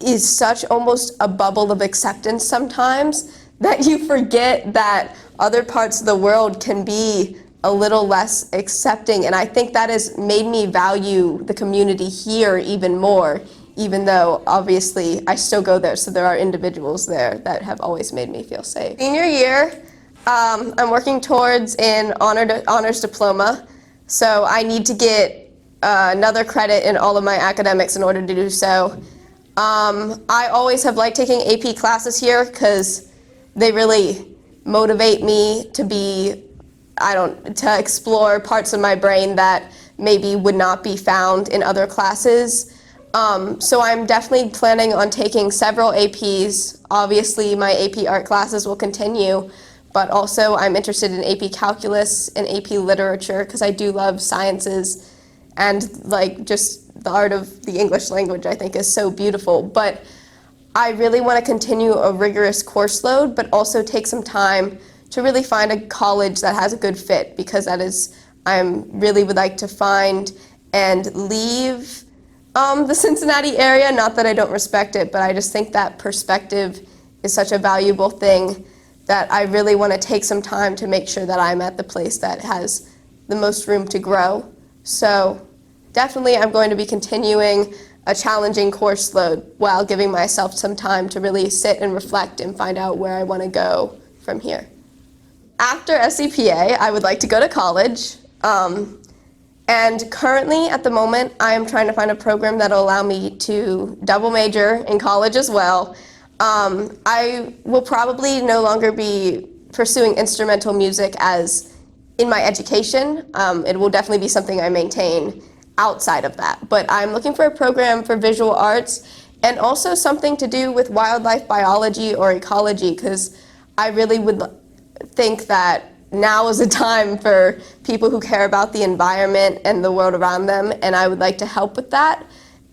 is such almost a bubble of acceptance sometimes that you forget that other parts of the world can be a little less accepting. And I think that has made me value the community here even more, even though obviously I still go there, so there are individuals there that have always made me feel safe. Senior year, I'm working towards an honors diploma, so I need to get another credit in all of my academics in order to do so. I always have liked taking AP classes here because they really motivate me to to explore parts of my brain that maybe would not be found in other classes. So I'm definitely planning on taking several APs. Obviously, my AP art classes will continue, but also I'm interested in AP calculus and AP literature because I do love sciences, and like just the art of the English language I think is so beautiful. But I really want to continue a rigorous course load, but also take some time to really find a college that has a good fit, because that is, I really would like to find and leave the Cincinnati area. Not that I don't respect it, but I just think that perspective is such a valuable thing that I really want to take some time to make sure that I'm at the place that has the most room to grow. So definitely I'm going to be continuing a challenging course load while giving myself some time to really sit and reflect and find out where I want to go from here. After SCPA, I would like to go to college. And currently, at the moment, I am trying to find a program that will allow me to double major in college as well. I will probably no longer be pursuing instrumental music as in my education. It will definitely be something I maintain outside of that. But I'm looking for a program for visual arts and also something to do with wildlife biology or ecology, because I really would think that now is a time for people who care about the environment and the world around them, and I would like to help with that.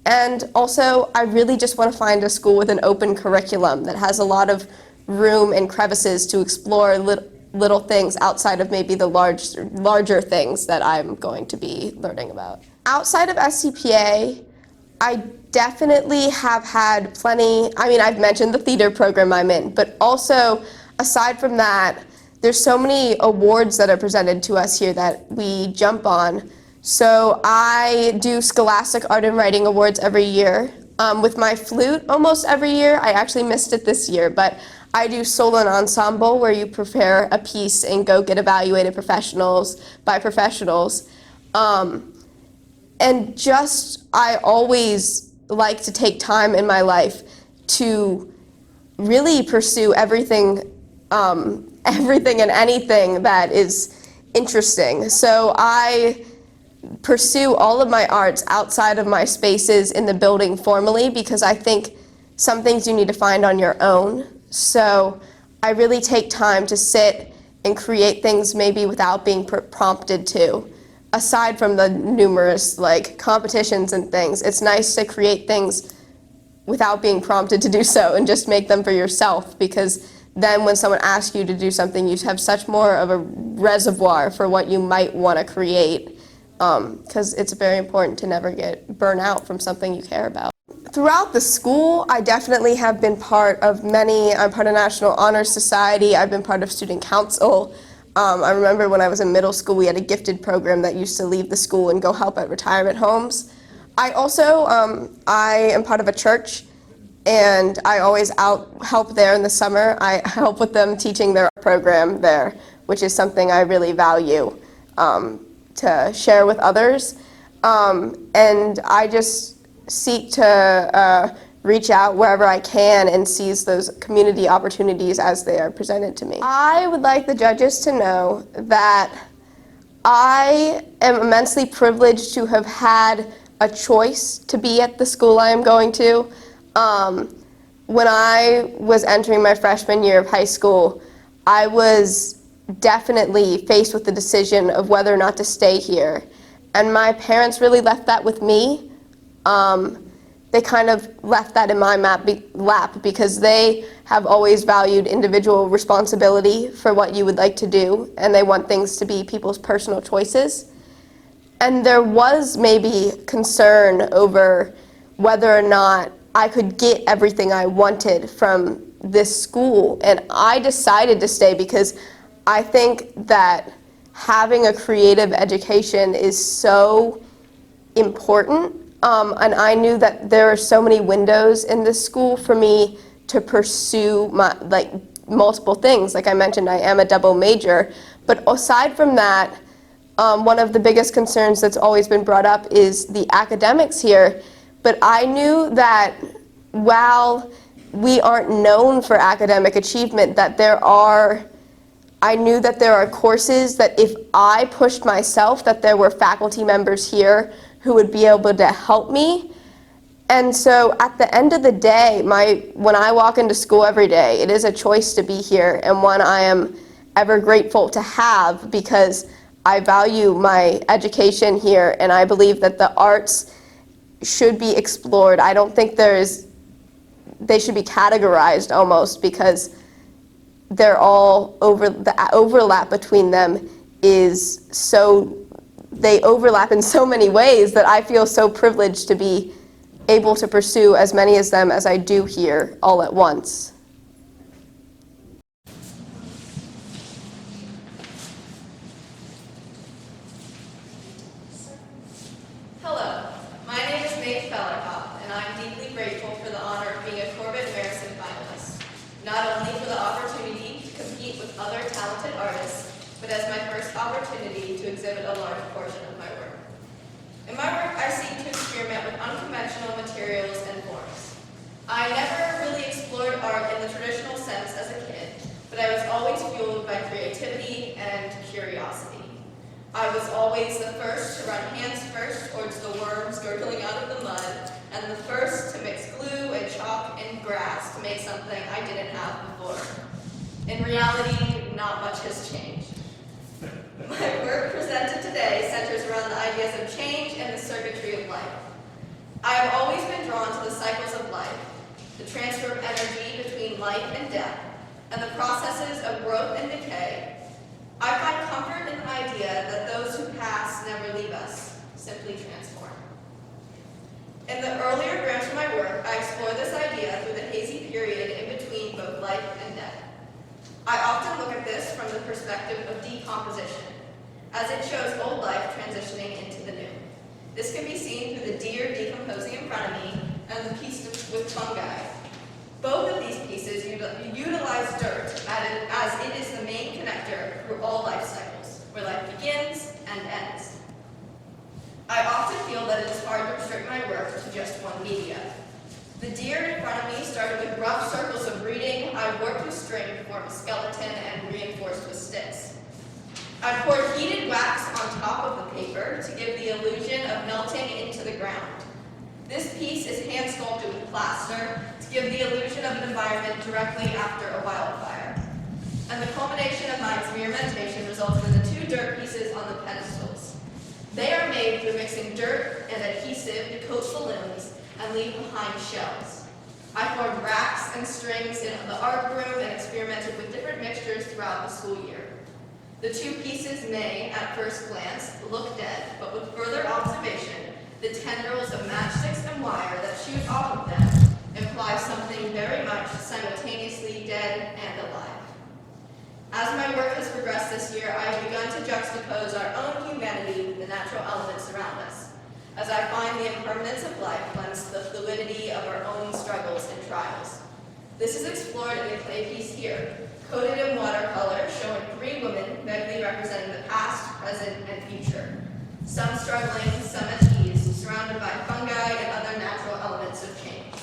And also, I really just want to find a school with an open curriculum that has a lot of room and crevices to explore little things outside of maybe the larger things that I'm going to be learning about. Outside of SCPA, I definitely have had plenty, I've mentioned the theater program I'm in, but also, aside from that, there's so many awards that are presented to us here that we jump on. So I do Scholastic Art and Writing Awards every year. With my flute almost every year. I actually missed it this year, but I do solo and ensemble where you prepare a piece and go get evaluated by professionals. And I always like to take time in my life to really pursue everything and anything that is interesting. So I pursue all of my arts outside of my spaces in the building formally, because I think some things you need to find on your own. So I really take time to sit and create things maybe without being prompted to. Aside from the numerous competitions and things, it's nice to create things without being prompted to do so and just make them for yourself, because then when someone asks you to do something, you have such more of a reservoir for what you might want to create, because it's very important to never get burnt out from something you care about. Throughout the school, I definitely have been part of I'm part of National Honor Society, I've been part of Student Council. I remember when I was in middle school, we had a gifted program that used to leave the school and go help at retirement homes. I also, I am part of a church, and I always help there in the summer. I help with them teaching their program there, which is something I really value to share with others. And I just seek to reach out wherever I can and seize those community opportunities as they are presented to me. I would like the judges to know that I am immensely privileged to have had a choice to be at the school I am going to. When I was entering my freshman year of high school, I was definitely faced with the decision of whether or not to stay here. And my parents really left that with me. They kind of left that in my lap because they have always valued individual responsibility for what you would like to do, and they want things to be people's personal choices. And there was maybe concern over whether or not I could get everything I wanted from this school, and I decided to stay because I think that having a creative education is so important. And I knew that there are so many windows in this school for me to pursue multiple things. Like I mentioned, I am a double major. But aside from that, one of the biggest concerns that's always been brought up is the academics here. But I knew that while we aren't known for academic achievement, I knew that there are courses that if I pushed myself, that there were faculty members here who would be able to help me. And so at the end of the day, when I walk into school every day, it is a choice to be here, and one I am ever grateful to have because I value my education here, and I believe that the arts should be explored. I don't think they should be categorized almost, because they're all the overlap between them is they overlap in so many ways that I feel so privileged to be able to pursue as many of them as I do here all at once.
Hello, my name is Nate Fellerhoff, not only for the opportunity to compete with other talented artists, but as my first opportunity to exhibit a large portion of my work. In my work, I seek to experiment with unconventional materials and forms. I never really explored art in the traditional sense as a kid, but I was always fueled by creativity and curiosity. I was always the first to run hands first towards the worms gurgling out of the mud, and the first to mix glue and chalk and grass to make something I didn't have before. In reality, not much has changed. My work presented today centers around the ideas of change and the circuitry of life. I have always been drawn to the cycles of life, the transfer of energy between life and death, and the processes of growth and decay. I find comfort in the idea that those who pass never leave us, simply transform. In the earlier branch of my work, I explore this idea through the hazy period in between both life and death. I often look at this from the perspective of decomposition, as it shows old life transitioning into the new. This can be seen through the deer decomposing in front of me and the piece with fungi. Both of these pieces utilize dirt as it is the main connector through all life cycles, where life begins and ends. I often feel that it is hard to restrict my work to just one media. The deer in front of me started with rough circles of reading. I worked with string to form a skeleton and reinforced with sticks. I poured heated wax on top of the paper to give the illusion of melting into the ground. This piece is hand sculpted with plaster to give the illusion of an environment directly after a wildfire. And the culmination of my experimentation resulted in the two dirt pieces on the pedestals. They are made through mixing dirt and adhesive to coat balloons and leave behind shells. I formed racks and strings in the art room and experimented with different mixtures throughout the school year. The two pieces may, at first glance, look dead, but with further observation, the tendrils of matchsticks and wire that shoot off of them imply something very much simultaneously dead and alive. As my work has progressed this year, I have begun to juxtapose our own humanity with the natural elements around us, as I find the impermanence of life lends to the fluidity of our own struggles and trials. This is explored in the clay piece here, coated in watercolor, showing three women vaguely representing the past, present, and future. Some struggling, some at ease, surrounded by fungi and other natural elements of change.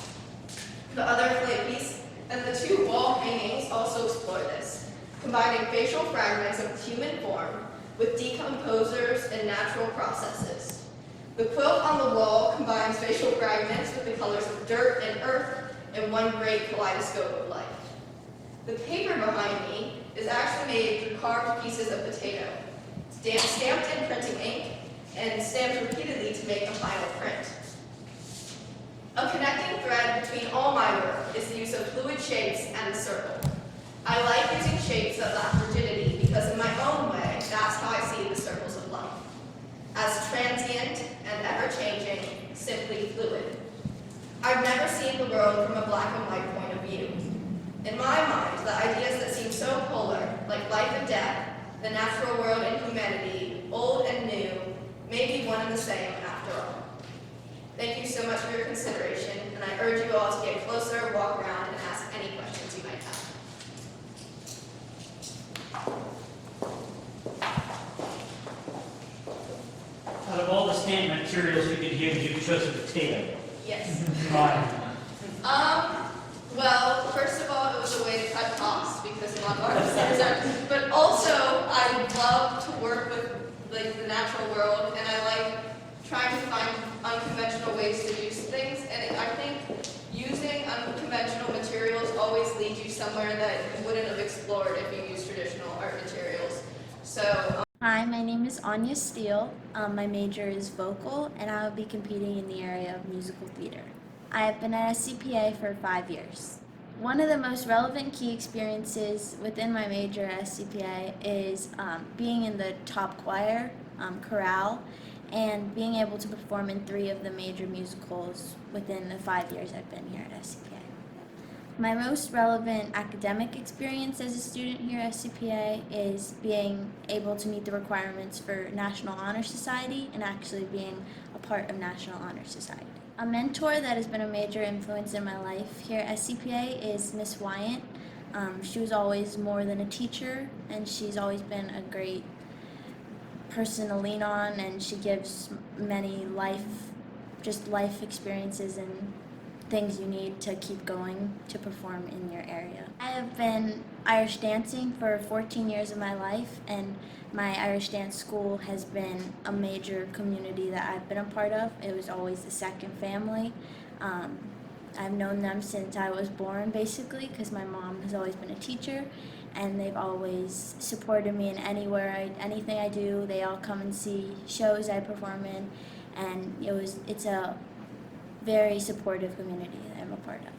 The other clay piece and the two wall hangings also explore this, combining facial fragments of human form with decomposers and natural processes. The quilt on the wall combines facial fragments with the colors of dirt and earth in one great kaleidoscope of life. The paper behind me is actually made through carved pieces of potato, stamped in printing ink, and stamped repeatedly to make a final print. A connecting thread between all my work is the use of fluid shapes and the circle. I like using shapes that lack rigidity because in my own way, that's how I see the circles of life. As transient and ever-changing, simply fluid. I've never seen the world from a black and white point of view. In my mind, the ideas that seem so polar, like life and death, the natural world and humanity, old and new, may be one and the same after all. Thank you so much for your consideration, and I urge you all to get closer, walk around, and ask any questions you might have.
Out of all the stamp materials we could use, you chose a potato.
Yes.
Why?
Well, first of all, it was a way to cut costs because a lot of artists are, but also I love to work with the natural world, and I like trying to find unconventional ways to use things, and I think using unconventional materials always leads you somewhere that you wouldn't have explored if you used traditional art materials. So.
Hi, my name is Anya Steele. My major is vocal, and I will be competing in the area of musical theater. I have been at SCPA for 5 years. One of the most relevant key experiences within my major at SCPA is being in the top choir, chorale, and being able to perform in 3 of the major musicals within the 5 years I've been here at SCPA. My most relevant academic experience as a student here at SCPA is being able to meet the requirements for National Honor Society and actually being a part of National Honor Society. A mentor that has been a major influence in my life here at SCPA is Miss Wyant. She was always more than a teacher, and she's always been a great person to lean on, and she gives many life experiences and things you need to keep going to perform in your area. I have been Irish dancing for 14 years of my life, and my Irish dance school has been a major community that I've been a part of. It was always the second family. I've known them since I was born, basically, because my mom has always been a teacher, and they've always supported me in anything I do. They all come and see shows I perform in, and it's a very supportive community that I'm a part of.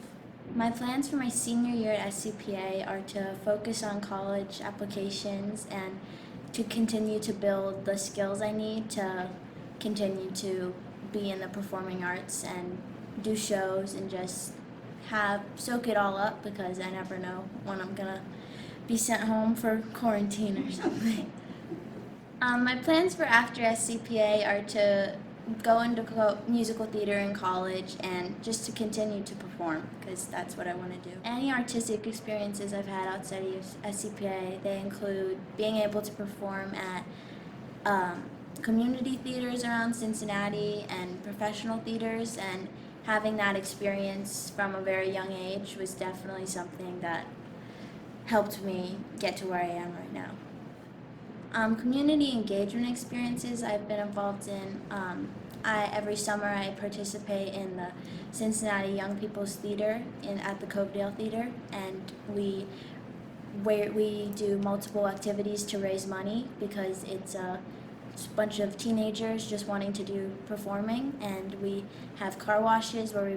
My plans for my senior year at SCPA are to focus on college applications and to continue to build the skills I need to continue to be in the performing arts and do shows and just soak it all up, because I never know when I'm gonna be sent home for quarantine or something. My plans for after SCPA are to go into musical theater in college and just to continue to perform, because that's what I want to do. Any artistic experiences I've had outside of SCPA, they include being able to perform at community theaters around Cincinnati and professional theaters, and having that experience from a very young age was definitely something that helped me get to where I am right now. Community engagement experiences I've been involved in. Every summer I participate in the Cincinnati Young People's Theater at the Covedale Theater, and we do multiple activities to raise money, because it's a bunch of teenagers just wanting to do performing, and we have car washes where we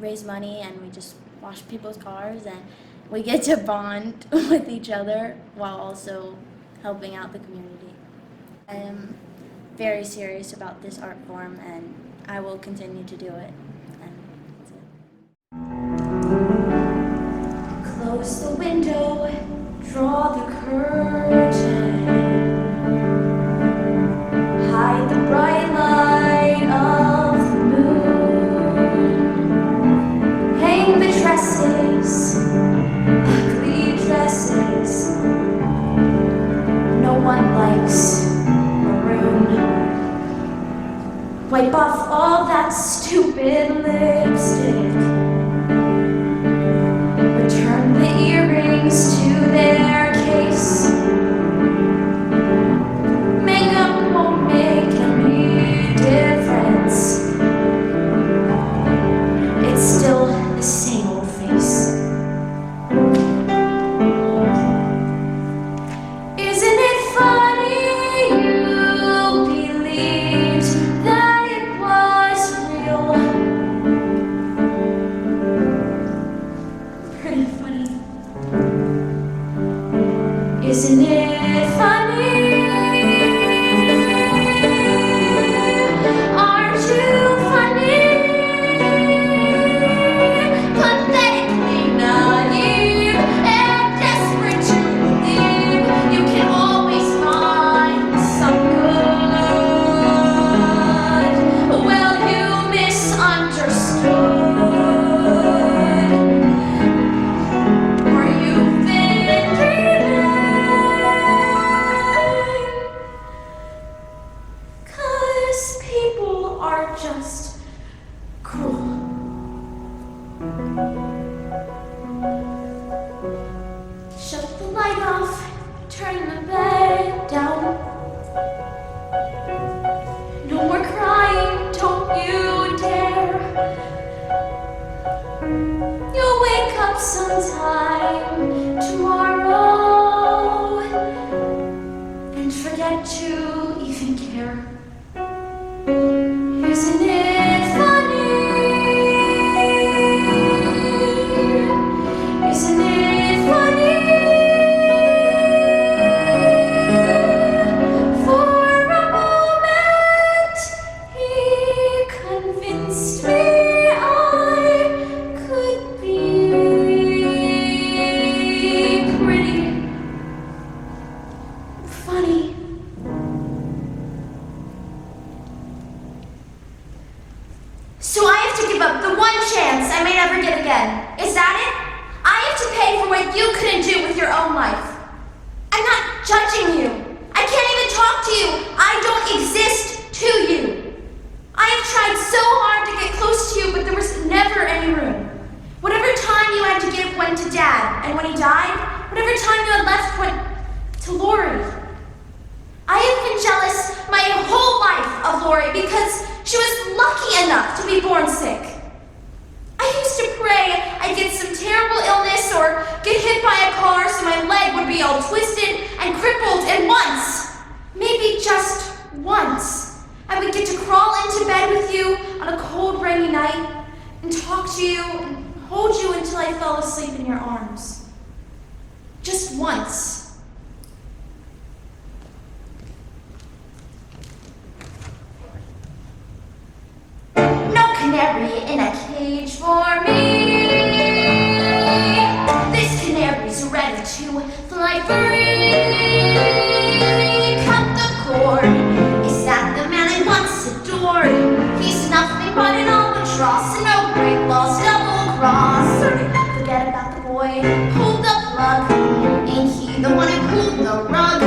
raise money and we just wash people's cars, and we get to bond with each other while also helping out the community. I am very serious about this art form, and I will continue to do it. And that's it.
Close the window, draw the curtain, hide the bright light of the moon, hang the dresses, ugly dresses, no one likes maroon. Wipe off all that stupid lipstick, return the earrings to their case. Makeup won't make any difference, it's still the same old face. Isn't it funny you believed that it was real? Pretty funny. Isn't it funny? Aren't you funny? Pathetically naive and desperate to believe you can always find some good. Well, you misunderstood, or you've been dreaming, 'cause people are just cruel. Shut the light off, turn the bed down. No more crying, don't you dare. You'll wake up sometime tomorrow and forget to even care. Isn't it funny? Isn't it funny? For a moment, he convinced me I could be
judging you. I can't even talk to you. I don't exist to you. I have tried so hard to get close to you, but there was never any room. Whatever time you had to give went to Dad, and when he died, whatever time you had left went to Lori. I have been jealous my whole life of Lori because she was lucky enough to be born sick. I used to pray I'd get some terrible illness or get hit by a car so my leg would be all twisted and crippled, and once, maybe just once, I would get to crawl into bed with you on a cold, rainy night and talk to you and hold you until I fell asleep in your arms. Just once. No canary in a cage for me. This canary's ready to fly free. Cut the cord. Is that the man I once adored? He's nothing but an albatross, no great loss, double cross. Forget about the boy, pull the plug. Ain't he the one who pulled the rug?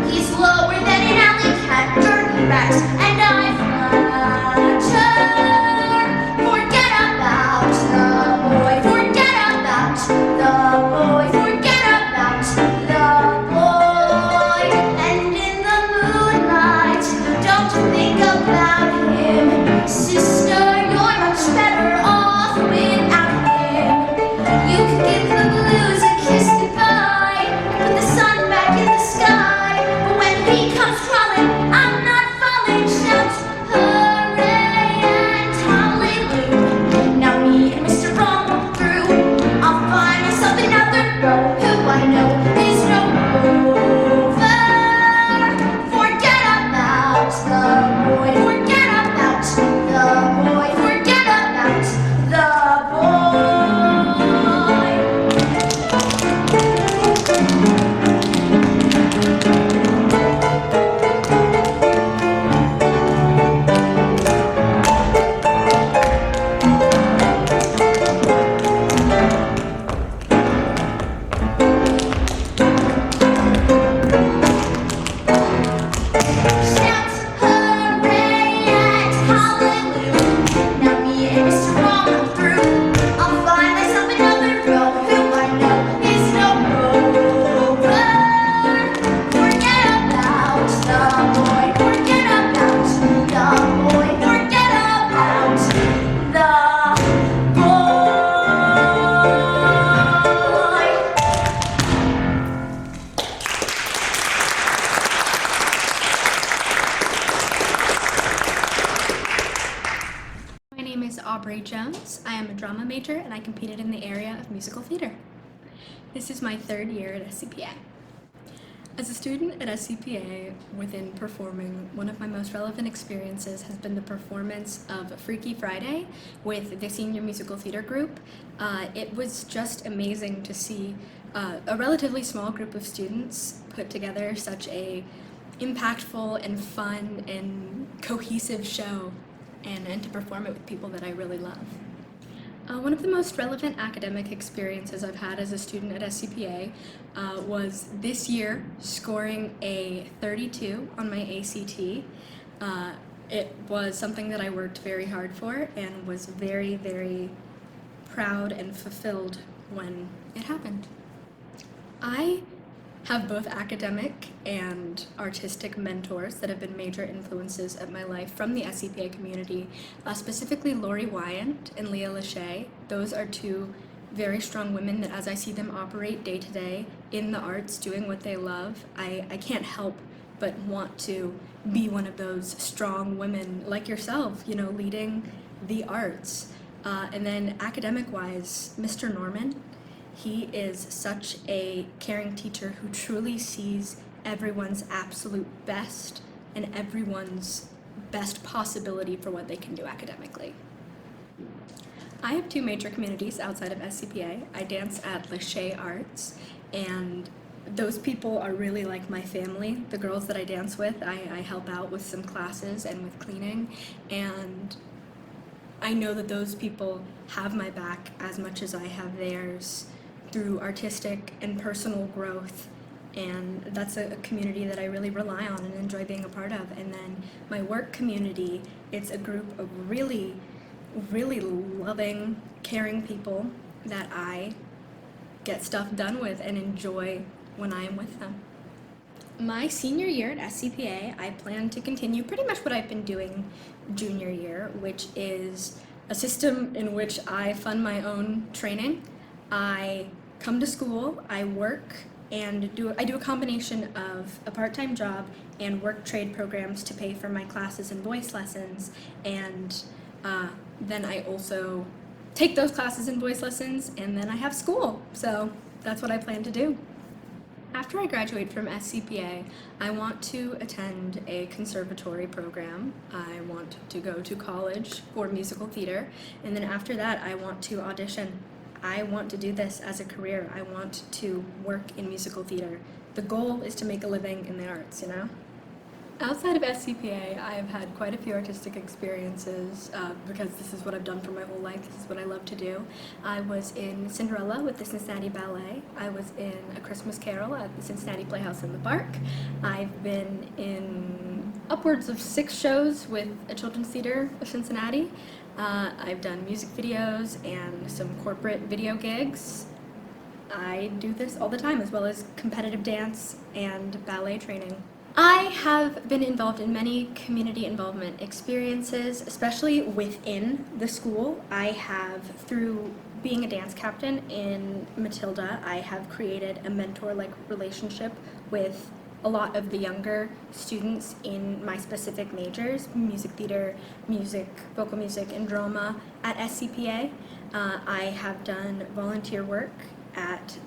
He's lower than an alley cat, dirty rat, and I flatter. Forget about the boy, forget about the boy, forget about the boy. And in the moonlight, don't think about him. Sister, you're much better off without him. You can give the blues a kiss goodbye, put the sun back in the sky. But when he comes crawling, I'm not falling. Shout hooray and hallelujah. Now me and Mr. Wrong through, I'll find myself another girl who I know is no over. Forget about the boy, forget about the boy, forget about the boy. Shout hooray and hallelujah. Now me and Mr. Wrong are through. I'll find myself another girl who I know is no over. Forget about the boy, forget about the boy, forget about the
My name is Aubrey Jones. I am a drama major and I competed in the area of musical theater. This is my third year at SCPA. As a student at SCPA within performing, one of my most relevant experiences has been the performance of Freaky Friday with the senior musical theater group. It was just amazing to see a relatively small group of students put together such a impactful and fun and cohesive show and to perform it with people that I really love. One of the most relevant academic experiences I've had as a student at SCPA was this year scoring a 32 on my ACT. It was something that I worked very hard for and was very, very proud and fulfilled when it happened. I have both academic and artistic mentors that have been major influences of my life from the SCPA community, specifically Lori Wyant and Leah Lachey. Those are two very strong women that as I see them operate day to day in the arts, doing what they love, I can't help but want to be one of those strong women like yourself, you know, leading the arts. And then academic-wise, Mr. Norman, he is such a caring teacher who truly sees everyone's absolute best and everyone's best possibility for what they can do academically. I have two major communities outside of SCPA. I dance at Lachey Arts, and those people are really like my family. The girls that I dance with, I help out with some classes and with cleaning, and I know that those people have my back as much as I have theirs through artistic and personal growth
and that's a community that I really rely on and enjoy being a part of. And then my work community, it's a group of really, really loving, caring people that I get stuff done with and enjoy when I am with them. My senior year at SCPA, I plan to continue pretty much what I've been doing junior year, which is a system in which I fund my own training. I come to school, I work, and I do a combination of a part-time job and work trade programs to pay for my classes and voice lessons, and then I also take those classes and voice lessons, and then I have school. So that's what I plan to do. After I graduate from SCPA, I want to attend a conservatory program. I want to go to college for musical theater, and then after that, I want to audition. I want to do this as a career. I want to work in musical theater. The goal is to make a living in the arts, you know? Outside of SCPA, I have had quite a few artistic experiences because this is what I've done for my whole life. This is what I love to do. I was in Cinderella with the Cincinnati Ballet. I was in A Christmas Carol at the Cincinnati Playhouse in the Park. I've been in upwards of 6 shows with a children's theater of Cincinnati. I've done music videos and some corporate video gigs. I do this all the time, as well as competitive dance and ballet training. I have been involved in many community involvement experiences, especially within the school. I have, through being a dance captain in Matilda, I have created a mentor-like relationship with a lot of the younger students in my specific majors, music theater, music, vocal music, and drama at SCPA. I have done volunteer work at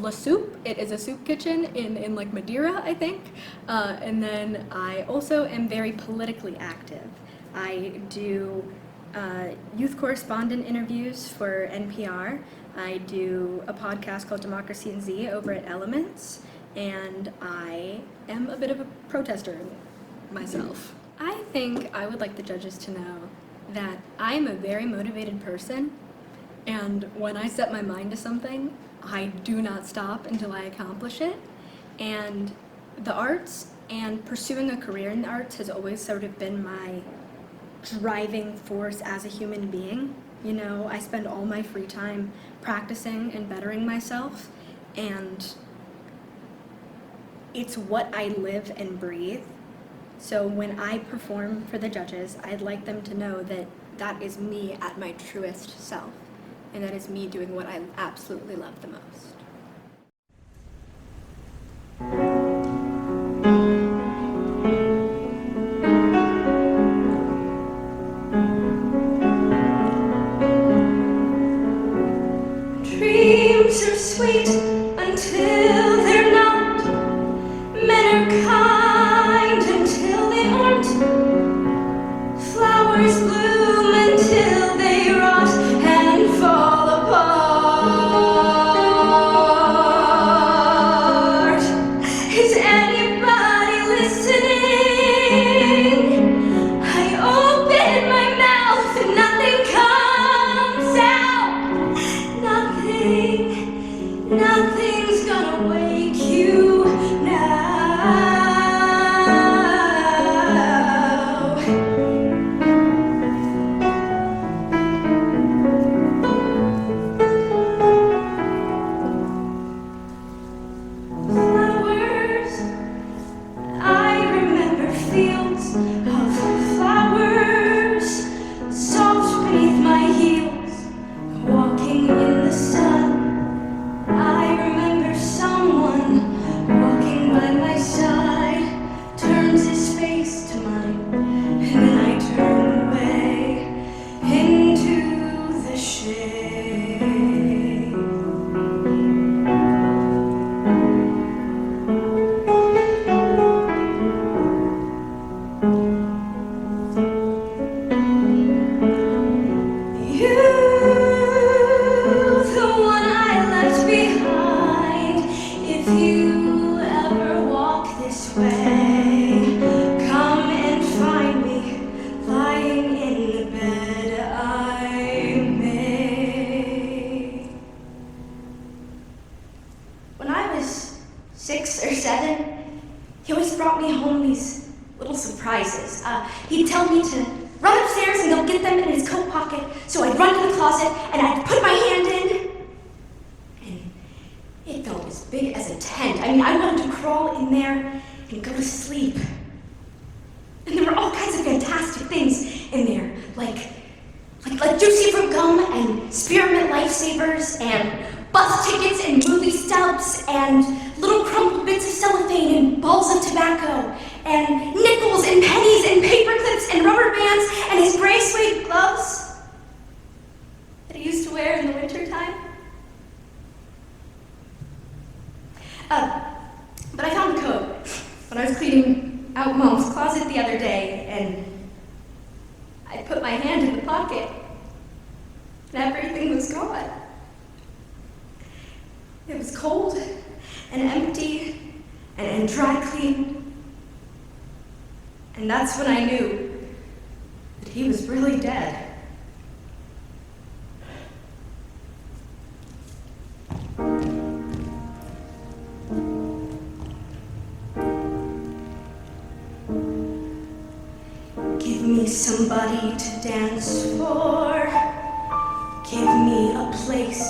La Soup. It is a soup kitchen in like Madeira, I think. And then I also am very politically active. I do youth correspondent interviews for NPR. I do a podcast called Democracy in Z over at Elements. And I am a bit of a protester myself. I think I would like the judges to know that I am a very motivated person, and when I set my mind to something, I do not stop until I accomplish it. And the arts and pursuing a career in the arts has always sort of been my driving force as a human being. You know, I spend all my free time practicing and bettering myself, and it's what I live and breathe. So when I perform for the judges, I'd like them to know that that is me at my truest self, and that is me doing what I absolutely love the most.
Dreams are sweet until they're not. Men are kind until they aren't. Flowers bloom until they rot and fall apart. Is anybody listening? I open my mouth and nothing comes out. Nothing's gonna wake you now. Flowers, I remember fields of flowers, soft beneath my heels, walking in the sun. I remember these little surprises. He'd tell me to run upstairs and go get them in his coat pocket. So I'd run to the closet and I'd put my hand in. And it felt as big as a tent. I mean, I wanted to crawl in there and go to sleep. And there were all kinds of fantastic things in there, like juicy fruit gum and spearmint lifesavers and bus tickets and movie stubs and little crumpled bits of cellophane and balls of tobacco and nickels and pennies and paper clips and rubber bands and his gray suede gloves that he used to wear in the wintertime. But I found a code when I was cleaning out Mom's closet the other day, and I put my hand in the pocket, and everything was gone. It was cold and empty and dry clean. And that's when I knew that he was really dead. Give me somebody to dance for. Give me a place